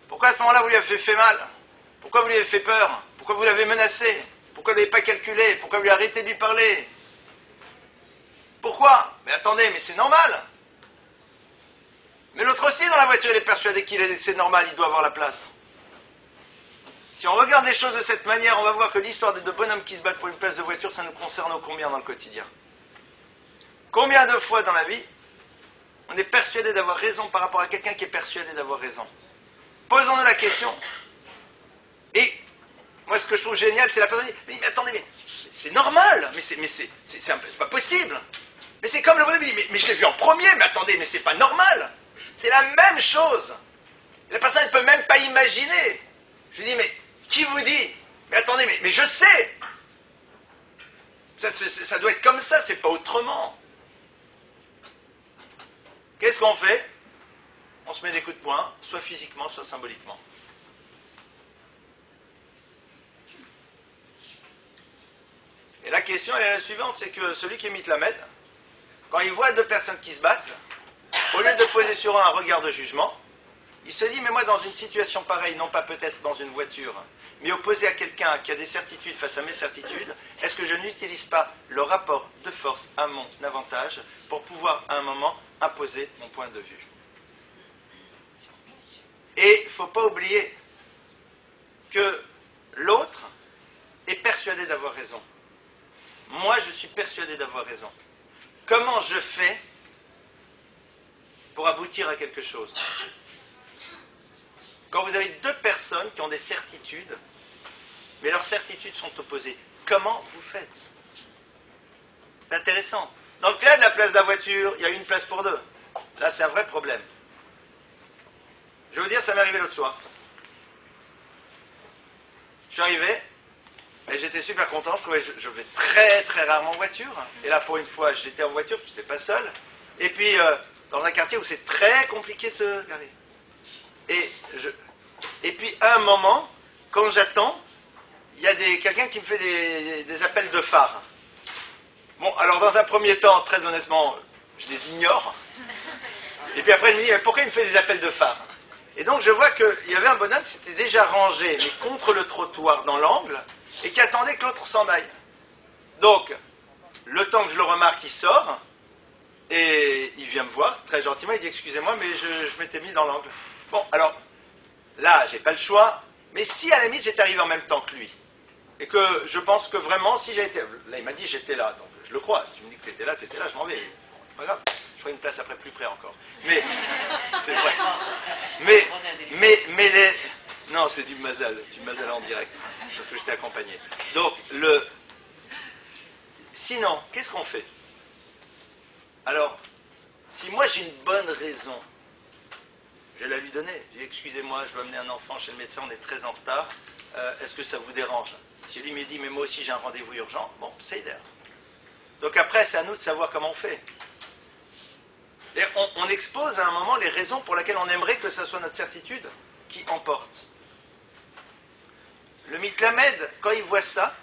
Pourquoi à ce moment-là vous lui avez fait mal ? Pourquoi vous lui avez fait peur ? Pourquoi vous l'avez menacé ? Pourquoi vous ne l'avez pas calculé ? Pourquoi vous lui avez arrêté de lui parler ? Pourquoi ? Mais attendez, mais c'est normal. Mais l'autre aussi dans la voiture, il est persuadé c'est normal, il doit avoir la place. Si on regarde les choses de cette manière, on va voir que l'histoire des deux bonhommes qui se battent pour une place de voiture, ça nous concerne combien dans le quotidien ? Combien de fois dans la vie, On est persuadé d'avoir raison par rapport à quelqu'un qui est persuadé d'avoir raison. Posons-nous la question. Et moi, ce que je trouve génial, c'est la personne qui dit, mais attendez, mais c'est normal, mais c'est pas possible. Mais c'est comme le bonhomme, il dit, mais je l'ai vu en premier, mais attendez, mais c'est pas normal. C'est la même chose. Et la personne ne peut même pas imaginer. Je lui dis, mais qui vous dit? Mais attendez, mais je sais. Ça doit être comme ça, c'est pas autrement. Qu'est-ce qu'on fait? On se met des coups de poing, soit physiquement, soit symboliquement. Et la question elle est la suivante, c'est que celui qui est mitlamed, quand il voit deux personnes qui se battent, au lieu de poser sur eux un regard de jugement, il se dit, mais moi dans une situation pareille, non pas peut-être dans une voiture, mais opposé à quelqu'un qui a des certitudes face à mes certitudes, est-ce que je n'utilise pas le rapport de force à mon avantage pour pouvoir à un moment imposer mon point de vue? Et il ne faut pas oublier que l'autre est persuadé d'avoir raison. Moi, je suis persuadé d'avoir raison. Comment je fais pour aboutir à quelque chose? Quand vous avez deux personnes qui ont des certitudes, mais leurs certitudes sont opposées, comment vous faites? C'est intéressant. Dans le cas de la place de la voiture, il y a une place pour deux. Là, c'est un vrai problème. Je vais vous dire, ça m'est arrivé l'autre soir. Je suis arrivé, et j'étais super content, je vais très très rarement en voiture. Et là, pour une fois, j'étais en voiture, je n'étais pas seul. Et puis, dans un quartier où c'est très compliqué de se garer. Et puis, à un moment, quand j'attends, il y a quelqu'un qui me fait des appels de phare. Bon, alors dans un premier temps, très honnêtement, je les ignore. Et puis après, il me dit, mais pourquoi il me fait des appels de phare? Et donc, je vois qu'il y avait un bonhomme qui s'était déjà rangé, mais contre le trottoir, dans l'angle, et qui attendait que l'autre s'en aille. Donc, le temps que je le remarque, il sort, et il vient me voir, très gentiment, il dit, excusez-moi, mais je m'étais mis dans l'angle. Bon, alors, là, j'ai pas le choix, mais si à la limite, j'étais arrivé en même temps que lui, et que je pense que vraiment, si j'ai été... Là, il m'a dit, j'étais là, donc je le crois. Tu me dis que t'étais là, je m'en vais. C'est pas grave, je ferai une place après plus près encore. Mais, c'est vrai. Mais les... Non, c'est du mazal en direct, parce que je t'ai accompagné. Donc, sinon, qu'est-ce qu'on fait? Alors, si moi j'ai une bonne raison, je vais la lui donner. Je dis, excusez-moi, je dois amener un enfant chez le médecin, on est très en retard. Est-ce que ça vous dérange? Si lui me dit, mais moi aussi j'ai un rendez-vous urgent, bon, c'est idéal. Donc après, c'est à nous de savoir comment on fait. Et on expose à un moment les raisons pour lesquelles on aimerait que ce soit notre certitude qui emporte. Le mitlamed, quand il voit ça,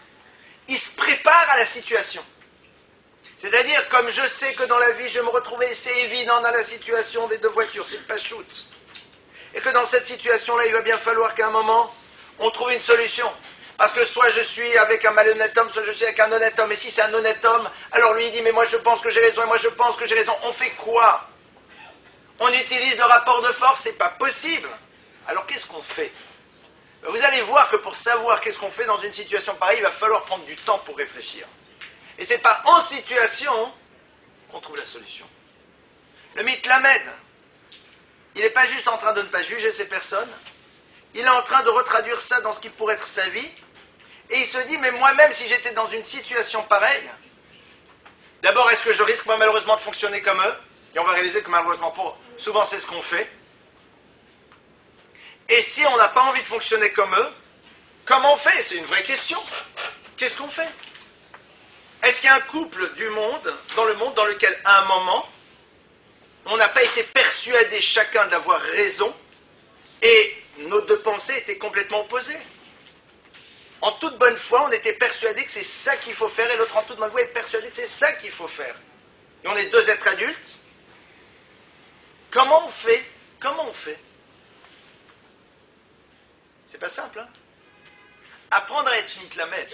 il se prépare à la situation. C'est-à-dire, comme je sais que dans la vie, je me retrouvais, c'est évident dans la situation des deux voitures, c'est le pachout. Et que dans cette situation-là, il va bien falloir qu'à un moment, on trouve une solution. Parce que soit je suis avec un malhonnête homme, soit je suis avec un honnête homme. Et si c'est un honnête homme, alors lui il dit, mais moi je pense que j'ai raison, et moi je pense que j'ai raison. On fait quoi? On utilise le rapport de force, c'est pas possible. Alors qu'est-ce qu'on fait? Vous allez voir que pour savoir qu'est-ce qu'on fait dans une situation pareille, il va falloir prendre du temps pour réfléchir. Et c'est pas en situation qu'on trouve la solution. Le mitlamed, il n'est pas juste en train de ne pas juger ces personnes, il est en train de retraduire ça dans ce qui pourrait être sa vie, et il se dit, mais moi-même, si j'étais dans une situation pareille, d'abord, est-ce que je risque moi malheureusement de fonctionner comme eux? Et on va réaliser que malheureusement, souvent c'est ce qu'on fait. Et si on n'a pas envie de fonctionner comme eux, comment on fait? C'est une vraie question. Qu'est-ce qu'on fait? Est-ce qu'il y a un couple dans le monde dans lequel, à un moment, on n'a pas été persuadé chacun d'avoir raison, et nos deux pensées étaient complètement opposées? En toute bonne foi, on était persuadé que c'est ça qu'il faut faire, et l'autre en toute bonne foi est persuadé que c'est ça qu'il faut faire. Et on est deux êtres adultes. Comment on fait? Comment on fait? C'est pas simple, hein? Apprendre à être mitlamed,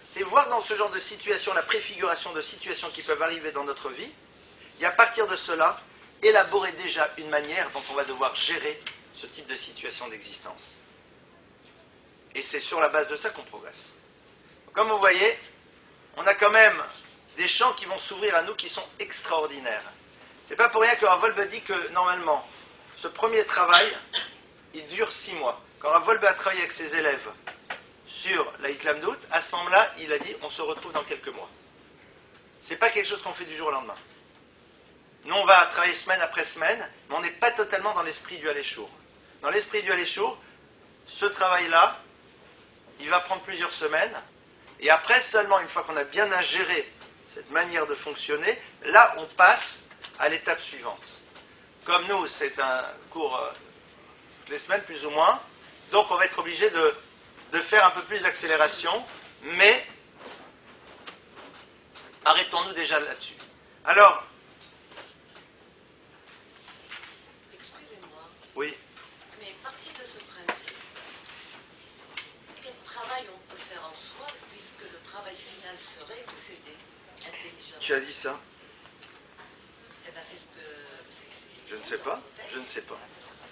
c'est voir dans ce genre de situation la préfiguration de situations qui peuvent arriver dans notre vie, et à partir de cela, élaborer déjà une manière dont on va devoir gérer ce type de situation d'existence. Et c'est sur la base de ça qu'on progresse. Comme vous voyez, on a quand même des champs qui vont s'ouvrir à nous qui sont extraordinaires. C'est pas pour rien que Rav Wolbe dit que normalement, ce premier travail, il dure 6 mois. Quand Rav Wolbe a travaillé avec ses élèves sur la Hitlamdout, à ce moment-là, il a dit on se retrouve dans quelques mois. C'est pas quelque chose qu'on fait du jour au lendemain. Nous, on va travailler semaine après semaine, mais on n'est pas totalement dans l'esprit du Haléchour. Dans l'esprit du Haléchour, ce travail-là, il va prendre plusieurs semaines, et après seulement, une fois qu'on a bien ingéré cette manière de fonctionner, là, on passe à l'étape suivante. Comme nous, c'est un cours toutes les semaines, plus ou moins, donc on va être obligé de faire un peu plus d'accélération, mais arrêtons-nous déjà là-dessus. Alors, excusez-moi, oui, mais parti de ce principe, quel travail on peut faire en soi, puisque le travail final serait de s'aider intelligemment? qui a dit ça? Eh ben, c'est ce que c'est. Je ne sais pas, je ne sais pas.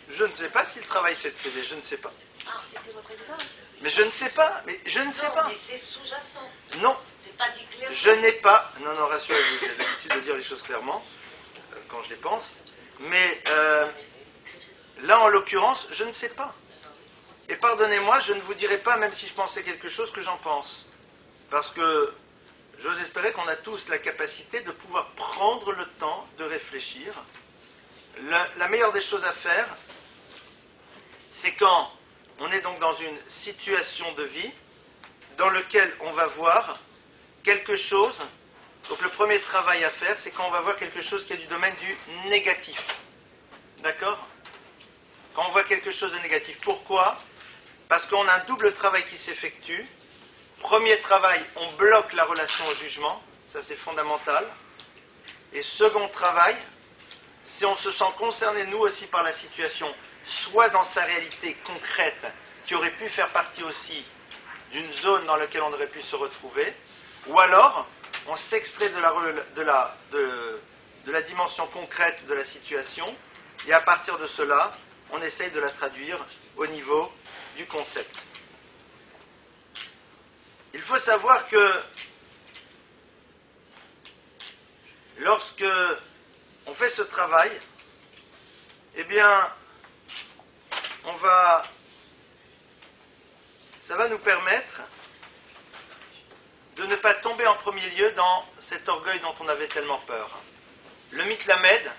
Je ne sais pas si le travail c'est de s'aider, je ne sais pas. Ah, c'était votre exemple? Mais je ne sais pas, mais je ne sais Non, pas. mais c'est sous-jacent. Non, C'est pas dit clairement. je n'ai pas, non, rassurez-vous, j'ai l'habitude de dire les choses clairement, quand je les pense, mais là, en l'occurrence, je ne sais pas. Et pardonnez-moi, je ne vous dirai pas, même si je pensais quelque chose, que j'en pense. Parce que j'ose espérer qu'on a tous la capacité de pouvoir prendre le temps de réfléchir. La meilleure des choses à faire, c'est quand on est donc dans une situation de vie dans laquelle on va voir quelque chose. Donc le premier travail à faire, c'est quand on va voir quelque chose qui est du domaine du négatif. D'accord? Quand on voit quelque chose de négatif. Pourquoi? Parce qu'on a un double travail qui s'effectue. Premier travail, on bloque la relation au jugement. Ça, c'est fondamental. Et second travail, si on se sent concerné, nous aussi, par la situation, soit dans sa réalité concrète, qui aurait pu faire partie aussi d'une zone dans laquelle on aurait pu se retrouver, ou alors, on s'extrait de la dimension concrète de la situation, et à partir de cela, on essaye de la traduire au niveau du concept. Il faut savoir que lorsque on fait ce travail, eh bien, ça va nous permettre de ne pas tomber en premier lieu dans cet orgueil dont on avait tellement peur. Le mitlamed,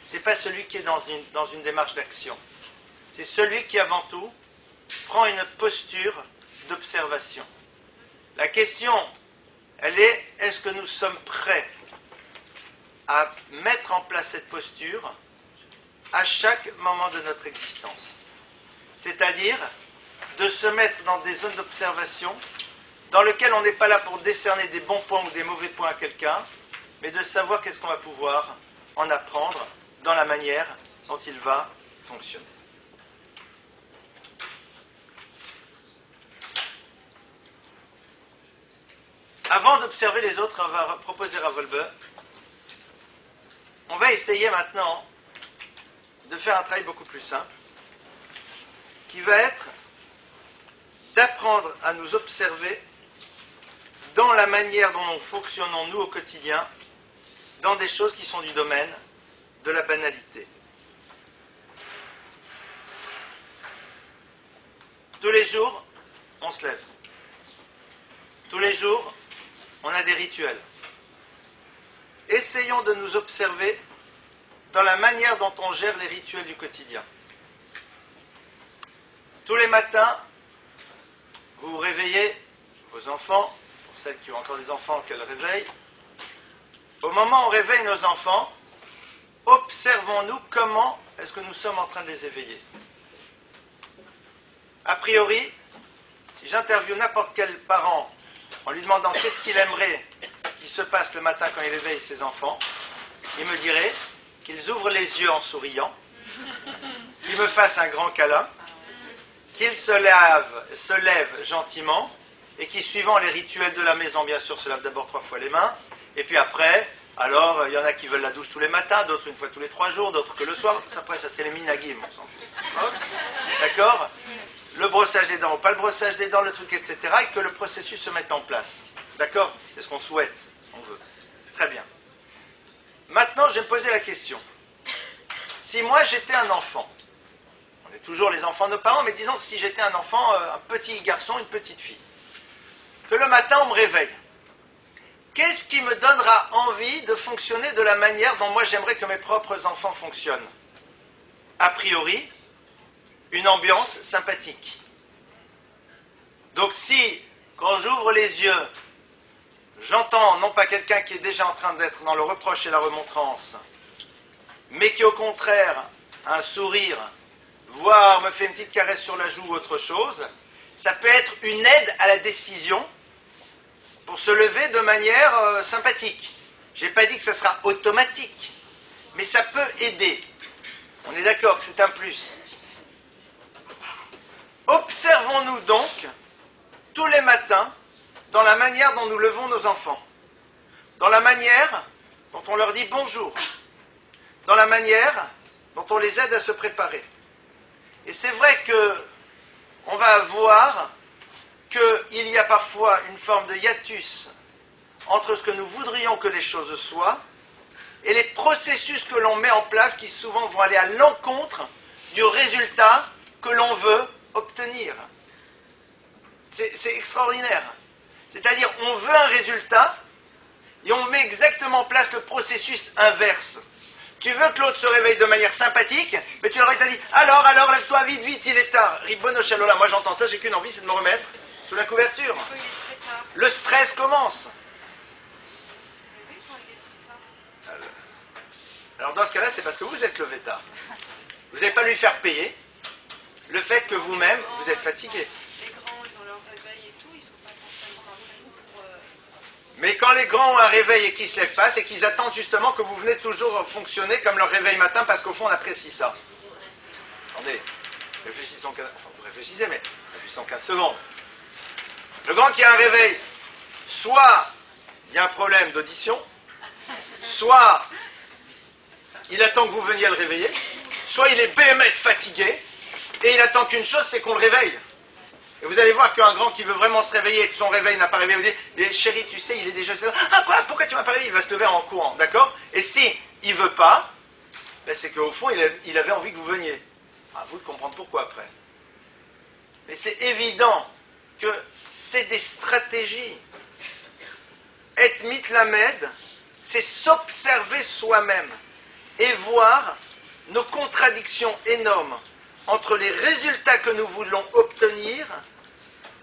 ce n'est pas celui qui est dans une démarche d'action. C'est celui qui, avant tout, prend une posture d'observation. La question, elle est, est-ce que nous sommes prêts à mettre en place cette posture à chaque moment de notre existence? C'est-à-dire de se mettre dans des zones d'observation dans lesquelles on n'est pas là pour décerner des bons points ou des mauvais points à quelqu'un, mais de savoir qu'est-ce qu'on va pouvoir en apprendre dans la manière dont il va fonctionner. Avant d'observer les autres, on va proposer à Wolbe. On va essayer maintenant de faire un travail beaucoup plus simple, qui va être d'apprendre à nous observer dans la manière dont nous fonctionnons, nous, au quotidien, dans des choses qui sont du domaine de la banalité. Tous les jours, on se lève. Tous les jours, on a des rituels. Essayons de nous observer dans la manière dont on gère les rituels du quotidien. Tous les matins, vous réveillez vos enfants, pour celles qui ont encore des enfants qu'elles réveillent. Au moment où on réveille nos enfants, observons-nous comment est-ce que nous sommes en train de les éveiller. A priori, si j'interviewe n'importe quel parent en lui demandant qu'est-ce qu'il aimerait qu'il se passe le matin quand il éveille ses enfants, il me dirait qu'ils ouvrent les yeux en souriant, qu'ils me fassent un grand câlin, qu'ils se lèvent gentiment et qui, suivant les rituels de la maison, bien sûr, se lavent d'abord 3 fois les mains, et puis après, alors, il y en a qui veulent la douche tous les matins, d'autres une fois tous les 3 jours, d'autres que le soir. Après, ça, c'est les minagim, on s'en fout. D'accord? Le brossage des dents ou pas le brossage des dents, le truc, etc. Et que le processus se mette en place. D'accord? C'est ce qu'on souhaite, ce qu'on veut. Très bien. Maintenant, je vais me poser la question. Si moi j'étais un enfant, on est toujours les enfants de nos parents, mais disons que si j'étais un enfant, un petit garçon, une petite fille, que le matin on me réveille, qu'est-ce qui me donnera envie de fonctionner de la manière dont moi j'aimerais que mes propres enfants fonctionnent? A priori, une ambiance sympathique. Donc si, quand j'ouvre les yeux, j'entends non pas quelqu'un qui est déjà en train d'être dans le reproche et la remontrance, mais qui au contraire a un sourire, voire me fait une petite caresse sur la joue ou autre chose, ça peut être une aide à la décision pour se lever de manière sympathique. Je n'ai pas dit que ça sera automatique, mais ça peut aider. On est d'accord que c'est un plus. Observons-nous donc tous les matins dans la manière dont nous levons nos enfants, dans la manière dont on leur dit bonjour, dans la manière dont on les aide à se préparer. Et c'est vrai que on va voir qu'il y a parfois une forme de hiatus entre ce que nous voudrions que les choses soient et les processus que l'on met en place qui souvent vont aller à l'encontre du résultat que l'on veut obtenir. C'est extraordinaire. C'est-à-dire, on veut un résultat et on met exactement en place le processus inverse. Tu veux que l'autre se réveille de manière sympathique, mais tu leur as dit « Alors, lève-toi, vite, vite, il est tard !» Ribbon Shalola, moi j'entends ça, j'ai qu'une envie, c'est de me remettre sous la couverture. Le stress commence. Alors dans ce cas-là, c'est parce que vous êtes levé tard. Vous n'avez pas lui faire payer le fait que vous-même, vous êtes fatigué. Les grands, ils ont leur réveil et tout, ils sont pas censés avoir un réveil pour... Mais quand les grands ont un réveil et qu'ils ne se lèvent pas, c'est qu'ils attendent justement que vous venez toujours fonctionner comme leur réveil matin parce qu'au fond on apprécie ça. Attendez, réfléchissons 15... Enfin vous réfléchissez, mais réfléchissons 15 secondes. Le grand qui a un réveil, soit il y a un problème d'audition, soit il attend que vous veniez le réveiller, soit il est béhémeth fatigué, et il attend qu'une chose, c'est qu'on le réveille. Et vous allez voir qu'un grand qui veut vraiment se réveiller et que son réveil n'a pas réveillé, vous dites, chérie, tu sais, il est déjà... Ah quoi, pourquoi tu m'as pas réveillé? Il va se lever en courant, d'accord? Et si il ne veut pas, ben c'est qu'au fond, il avait envie que vous veniez. À vous de comprendre pourquoi après. Mais c'est évident que c'est des stratégies. Et mitlamed, c'est s'observer soi-même et voir nos contradictions énormes entre les résultats que nous voulons obtenir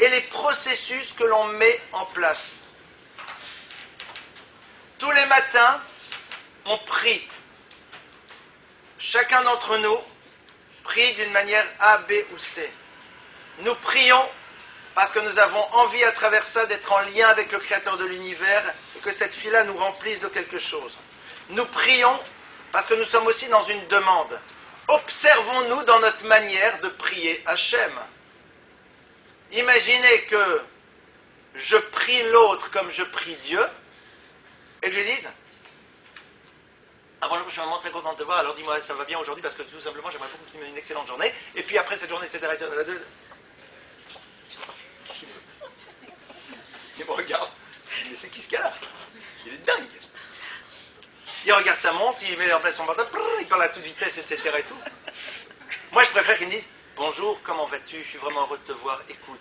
et les processus que l'on met en place. Tous les matins, on prie. Chacun d'entre nous prie d'une manière A, B ou C. Nous prions parce que nous avons envie à travers ça d'être en lien avec le Créateur de l'univers et que cette fille-là nous remplisse de quelque chose. Nous prions parce que nous sommes aussi dans une demande. Observons-nous dans notre manière de prier Hachem. Imaginez que je prie l'autre comme je prie Dieu et que je lui dise « Ah bonjour, je suis vraiment très content de te voir, alors dis-moi, ça va bien aujourd'hui parce que tout simplement j'aimerais beaucoup que tu me donnes une excellente journée et puis après cette journée, etc. Il me regarde, mais c'est qui ce gars-là? Il est dingue. Il regarde sa montre, il met en place son portable, il parle à toute vitesse, etc. et tout. Moi, je préfère qu'il me dise « Bonjour, comment vas-tu? Je suis vraiment heureux de te voir. Écoute,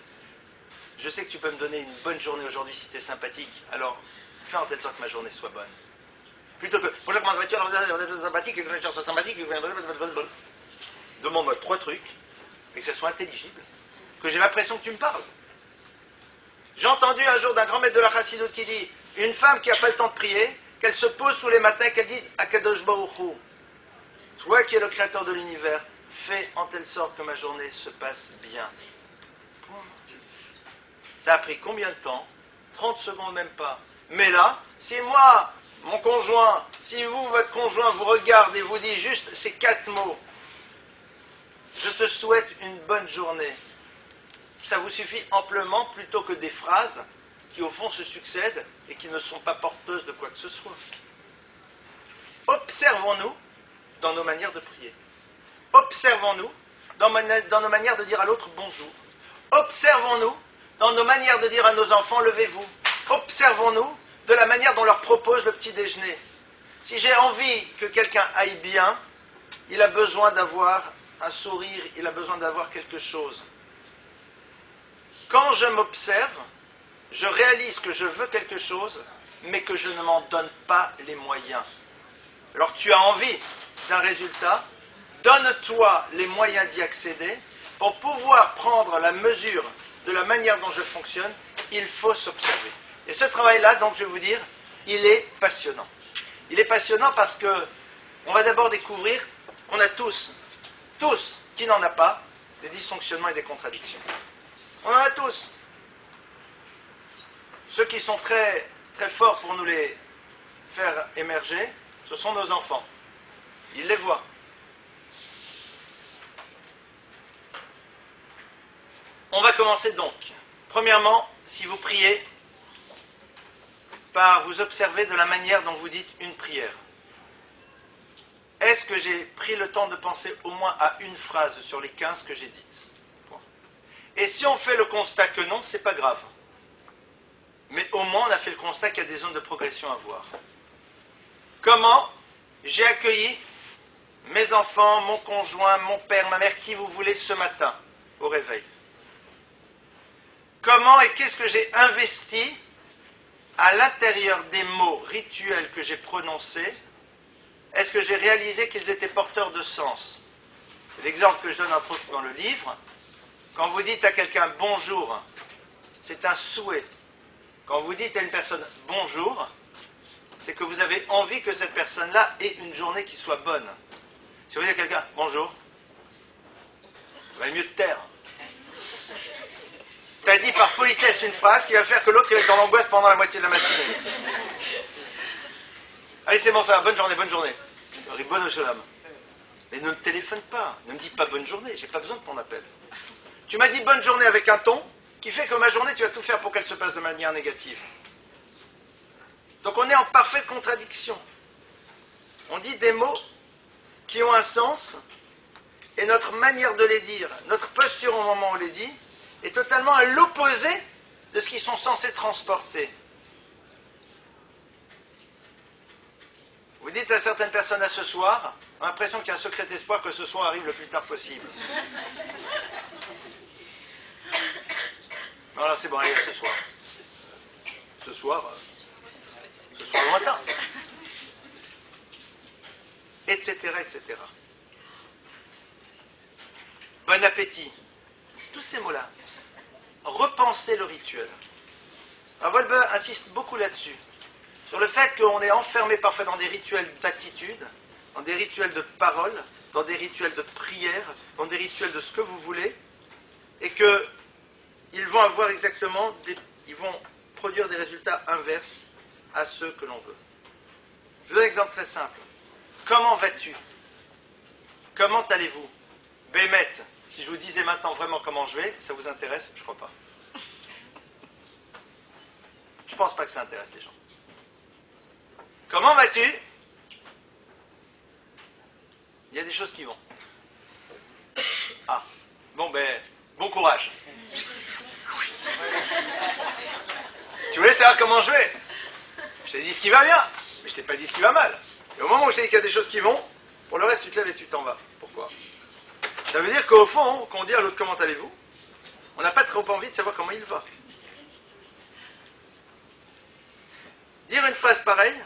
je sais que tu peux me donner une bonne journée aujourd'hui si tu es sympathique. Alors, fais en telle sorte que ma journée soit bonne. » Plutôt que « Bonjour, comment vas-tu? Alors, je suis sympathique, et que je sois sympathique. » Demande-moi 3 trucs, et que ça soit intelligible, que j'ai l'impression que tu me parles. J'ai entendu un jour d'un grand maître de la Chassidoute qui dit « Une femme qui n'a pas le temps de prier, qu'elle se pose tous les matins et qu'elle dise « Akadosh Baruch Hu, toi qui es le créateur de l'univers, fais en telle sorte que ma journée se passe bien. » Ça a pris combien de temps? 30 secondes, même pas. Mais là, si moi, mon conjoint, si vous, votre conjoint, vous regarde et vous dit juste ces 4 mots, je te souhaite une bonne journée, ça vous suffit amplement plutôt que des phrases qui au fond se succèdent et qui ne sont pas porteuses de quoi que ce soit. Observons-nous dans nos manières de prier. Observons-nous dans nos manières de dire à l'autre bonjour. Observons-nous dans nos manières de dire à nos enfants levez-vous. Observons-nous de la manière dont on leur propose le petit déjeuner. Si j'ai envie que quelqu'un aille bien, il a besoin d'avoir un sourire, il a besoin d'avoir quelque chose. Quand je m'observe, je réalise que je veux quelque chose, mais que je ne m'en donne pas les moyens. Alors tu as envie d'un résultat, donne-toi les moyens d'y accéder. Pour pouvoir prendre la mesure de la manière dont je fonctionne, il faut s'observer. Et ce travail-là, donc je vais vous dire, il est passionnant. Il est passionnant parce que on va d'abord découvrir qu'on a tous, qui n'en a pas, des dysfonctionnements et des contradictions. On en a tous. Ceux qui sont très, très forts pour nous les faire émerger, ce sont nos enfants. Ils les voient. On va commencer donc. Premièrement, si vous priez, par vous observer de la manière dont vous dites une prière. Est-ce que j'ai pris le temps de penser au moins à une phrase sur les 15 que j'ai dites? Et si on fait le constat que non, c'est pas grave. Mais au moins on a fait le constat qu'il y a des zones de progression à voir. Comment j'ai accueilli mes enfants, mon conjoint, mon père, ma mère, qui vous voulez ce matin au réveil? Comment et qu'est-ce que j'ai investi à l'intérieur des mots rituels que j'ai prononcés? Est-ce que j'ai réalisé qu'ils étaient porteurs de sens? C'est l'exemple que je donne entre autres dans le livre. Quand vous dites à quelqu'un bonjour, c'est un souhait. Quand vous dites à une personne bonjour, c'est que vous avez envie que cette personne-là ait une journée qui soit bonne. Si vous dites à quelqu'un bonjour, il valait mieux te taire. Tu as dit par politesse une phrase qui va faire que l'autre il va être dans l'angoisse pendant la moitié de la matinée. Allez, c'est bon, ça va, bonne journée, bonne journée. Bonne salam. Mais ne me téléphone pas, ne me dis pas bonne journée, j'ai pas besoin de ton appel. Tu m'as dit bonne journée avec un ton qui fait que ma journée, tu vas tout faire pour qu'elle se passe de manière négative. Donc on est en parfaite contradiction. On dit des mots qui ont un sens et notre manière de les dire, notre posture au moment où on les dit, est totalement à l'opposé de ce qu'ils sont censés transporter. Vous dites à certaines personnes à ce soir, on a l'impression qu'il y a un secret espoir que ce soir arrive le plus tard possible. Voilà, c'est bon, allez, ce soir. Ce soir lointain. Etc., etc. Bon appétit. Tous ces mots-là. Repensez le rituel. Alors, Wolbe insiste beaucoup là-dessus. Sur le fait qu'on est enfermé parfois dans des rituels d'attitude, dans des rituels de parole, dans des rituels de prière, dans des rituels de ce que vous voulez, et qu'ils vont avoir exactement, ils vont produire des résultats inverses à ceux que l'on veut. Je vous donne un exemple très simple. Comment vas-tu? Comment allez-vous? Bémet, si je vous disais maintenant vraiment comment je vais, ça vous intéresse? Je crois pas. Je pense pas que ça intéresse les gens. Comment vas-tu? Il y a des choses qui vont. Ah, bon ben, bon courage. Tu voulais savoir comment je vais? Je t'ai dit ce qui va bien, mais je t'ai pas dit ce qui va mal. Et au moment où je t'ai dit qu'il y a des choses qui vont, pour le reste tu te lèves et tu t'en vas. Pourquoi? Ça veut dire qu'au fond, quand on dit à l'autre comment allez-vous, on n'a pas trop envie de savoir comment il va. Dire une phrase pareille,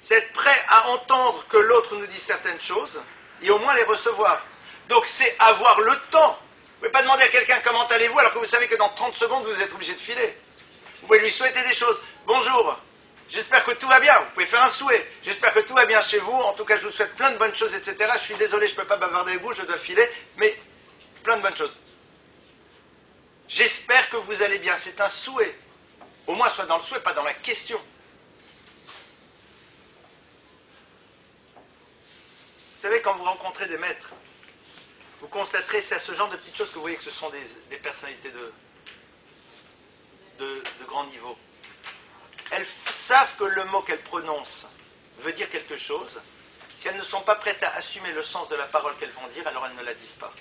c'est être prêt à entendre que l'autre nous dit certaines choses et au moins les recevoir. Donc c'est avoir le temps. Vous ne pouvez pas demander à quelqu'un comment allez-vous alors que vous savez que dans 30 secondes vous êtes obligé de filer. Vous pouvez lui souhaiter des choses. Bonjour, j'espère que tout va bien. Vous pouvez faire un souhait. J'espère que tout va bien chez vous. En tout cas, je vous souhaite plein de bonnes choses, etc. Je suis désolé, je ne peux pas bavarder avec vous, je dois filer, mais plein de bonnes choses. J'espère que vous allez bien. C'est un souhait. Au moins, soit dans le souhait, pas dans la question. Vous savez, quand vous rencontrez des maîtres, vous constaterez, c'est à ce genre de petites choses que vous voyez que ce sont des personnalités de grand niveau. Elles savent que le mot qu'elles prononcent veut dire quelque chose. Si elles ne sont pas prêtes à assumer le sens de la parole qu'elles vont dire, alors elles ne la disent pas.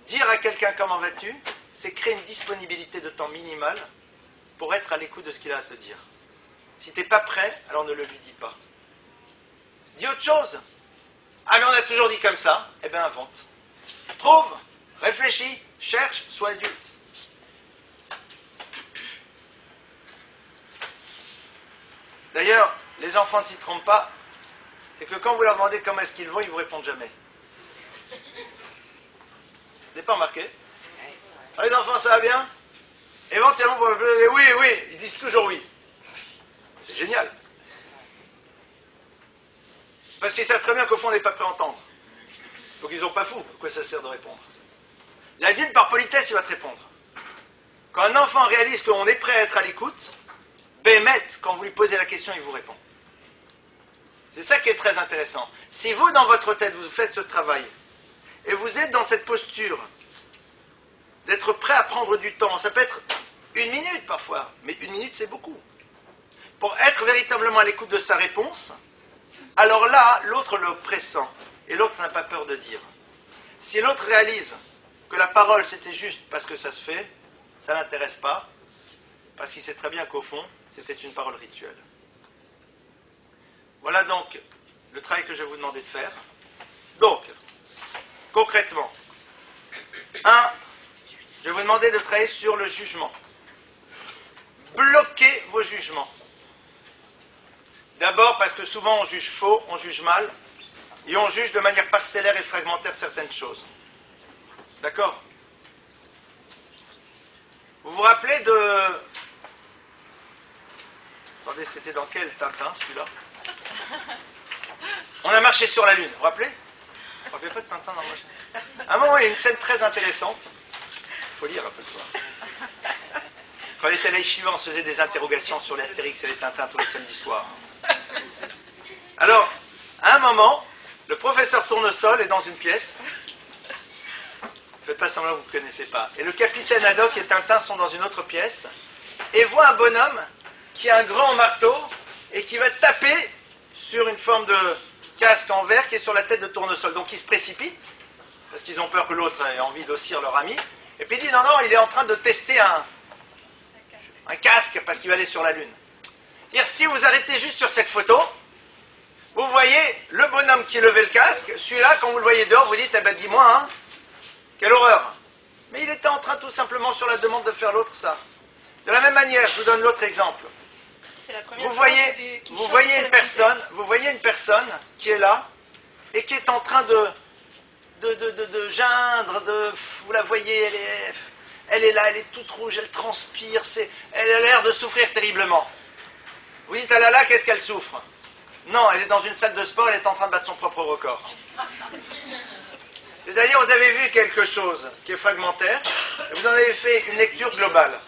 Dire à quelqu'un comment vas-tu, c'est créer une disponibilité de temps minimale pour être à l'écoute de ce qu'il a à te dire. Si tu n'es pas prêt, alors ne le lui dis pas. Dis autre chose. Ah mais on a toujours dit comme ça. Eh bien invente. Trouve, réfléchis, cherche, sois adulte. D'ailleurs, les enfants ne s'y trompent pas. C'est que quand vous leur demandez comment est-ce qu'ils vont, ils ne vous répondent jamais. Vous n'avez pas remarqué? Ah, les enfants, ça va bien? Éventuellement, oui, oui, ils disent toujours oui. C'est génial. Parce qu'ils savent très bien qu'au fond, on n'est pas prêt à entendre. Donc ils n'ont pas fou. À quoi ça sert de répondre? L'adulte, par politesse, il va te répondre. Quand un enfant réalise qu'on est prêt à être à l'écoute, Bémet, quand vous lui posez la question, il vous répond. C'est ça qui est très intéressant. Si vous, dans votre tête, vous faites ce travail, et vous êtes dans cette posture d'être prêt à prendre du temps, ça peut être 1 minute parfois, mais 1 minute c'est beaucoup. Pour être véritablement à l'écoute de sa réponse, alors là, l'autre le pressent, et l'autre n'a pas peur de dire. Si l'autre réalise que la parole c'était juste parce que ça se fait, ça ne l'intéresse pas, parce qu'il sait très bien qu'au fond, c'était une parole rituelle. Voilà donc le travail que je vais vous demander de faire. Donc, concrètement, 1, je vais vous demander de travailler sur le jugement. Bloquez vos jugements. D'abord parce que souvent on juge faux, on juge mal, et on juge de manière parcellaire et fragmentaire certaines choses. D'accord? Vous vous rappelez de... Attendez, c'était dans quel Tintin, celui-là? On a marché sur la Lune, vous vous rappelez? Vous ne rappelez pas de Tintin dans le machin? À un moment, il y a une scène très intéressante. Il faut lire un peu, toi. Quand il était à l'Aïchiva, on se faisait des interrogations sur les Astérix et les Tintins tous les samedis soirs. Alors, à un moment, le professeur Tournesol est dans une pièce. Faites pas semblant que vous ne connaissez pas. Et le capitaine Haddock et Tintin sont dans une autre pièce et voient un bonhomme qui a un grand marteau et qui va taper sur une forme de casque en verre qui est sur la tête de Tournesol. Donc ils se précipitent, parce qu'ils ont peur que l'autre ait envie d'ossir leur ami. Et puis il dit non, non, il est en train de tester un casque parce qu'il va aller sur la Lune. C'est-à-dire, si vous arrêtez juste sur cette photo, vous voyez le bonhomme qui levait le casque, celui-là, quand vous le voyez dehors, vous dites, eh ben dis-moi, hein, quelle horreur. Mais il était en train tout simplement sur la demande de faire l'autre ça. De la même manière, je vous donne l'autre exemple. Vous voyez une personne qui est là et qui est en train de geindre, vous la voyez, elle est là, elle est toute rouge, elle transpire, elle a l'air de souffrir terriblement. Vous dites, ah là là, qu'est-ce qu'elle souffre? Non, elle est dans une salle de sport, elle est en train de battre son propre record. C'est-à-dire, vous avez vu quelque chose qui est fragmentaire, et vous en avez fait une lecture globale.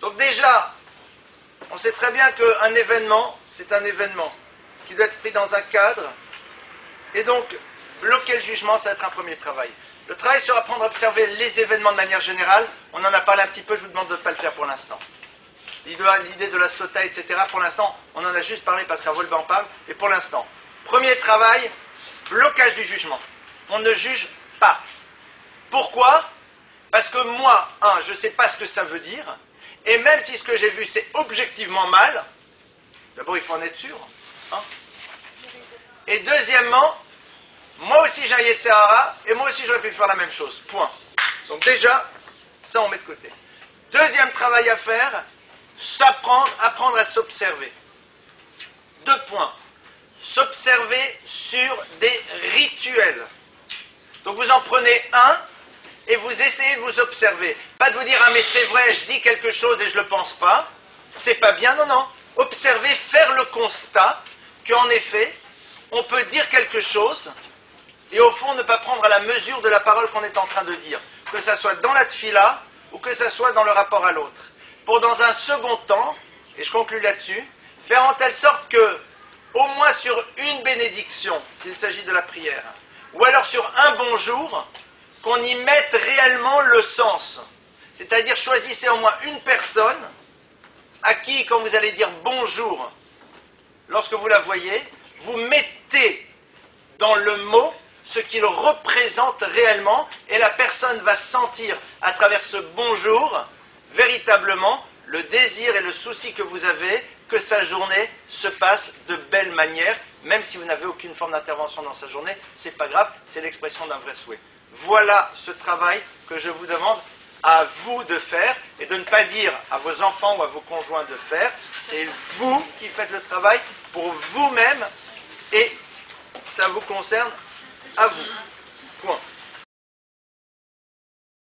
Donc déjà, on sait très bien qu'un événement, c'est un événement qui doit être pris dans un cadre, et donc, bloquer le jugement, ça va être un premier travail. Le travail sur apprendre à observer les événements de manière générale, on en a parlé un petit peu, je vous demande de ne pas le faire pour l'instant. L'idée de la sota, etc., pour l'instant, on en a juste parlé parce qu'un Volba en parle, et pour l'instant, premier travail, blocage du jugement. On ne juge pas. Pourquoi? Parce que moi, je ne sais pas ce que ça veut dire, et même si ce que j'ai vu c'est objectivement mal, d'abord il faut en être sûr, hein. Et deuxièmement, moi aussi j'ai un Yetzer Hara, et moi aussi j'aurais pu faire la même chose, point. Donc déjà, ça on met de côté. Deuxième travail à faire, apprendre à s'observer. 2 points. S'observer sur des rituels. Donc vous en prenez un, et vous essayez de vous observer. Pas de vous dire, ah mais c'est vrai, je dis quelque chose et je ne le pense pas. C'est pas bien, non, non. Observer, faire le constat qu'en effet, on peut dire quelque chose, et au fond ne pas prendre à la mesure de la parole qu'on est en train de dire. Que ça soit dans la tfila, ou que ça soit dans le rapport à l'autre. Pour dans un second temps, et je conclue là-dessus, faire en telle sorte que, au moins sur une bénédiction, s'il s'agit de la prière, ou alors sur un bonjour, qu'on y mette réellement le sens. C'est-à-dire, choisissez au moins une personne à qui, quand vous allez dire bonjour, lorsque vous la voyez, vous mettez dans le mot ce qu'il représente réellement, et la personne va sentir, à travers ce bonjour, véritablement, le désir et le souci que vous avez que sa journée se passe de belle manière, même si vous n'avez aucune forme d'intervention dans sa journée, c'est pas grave, c'est l'expression d'un vrai souhait. Voilà ce travail que je vous demande à vous de faire, et de ne pas dire à vos enfants ou à vos conjoints de faire, c'est vous qui faites le travail pour vous-même, et ça vous concerne à vous.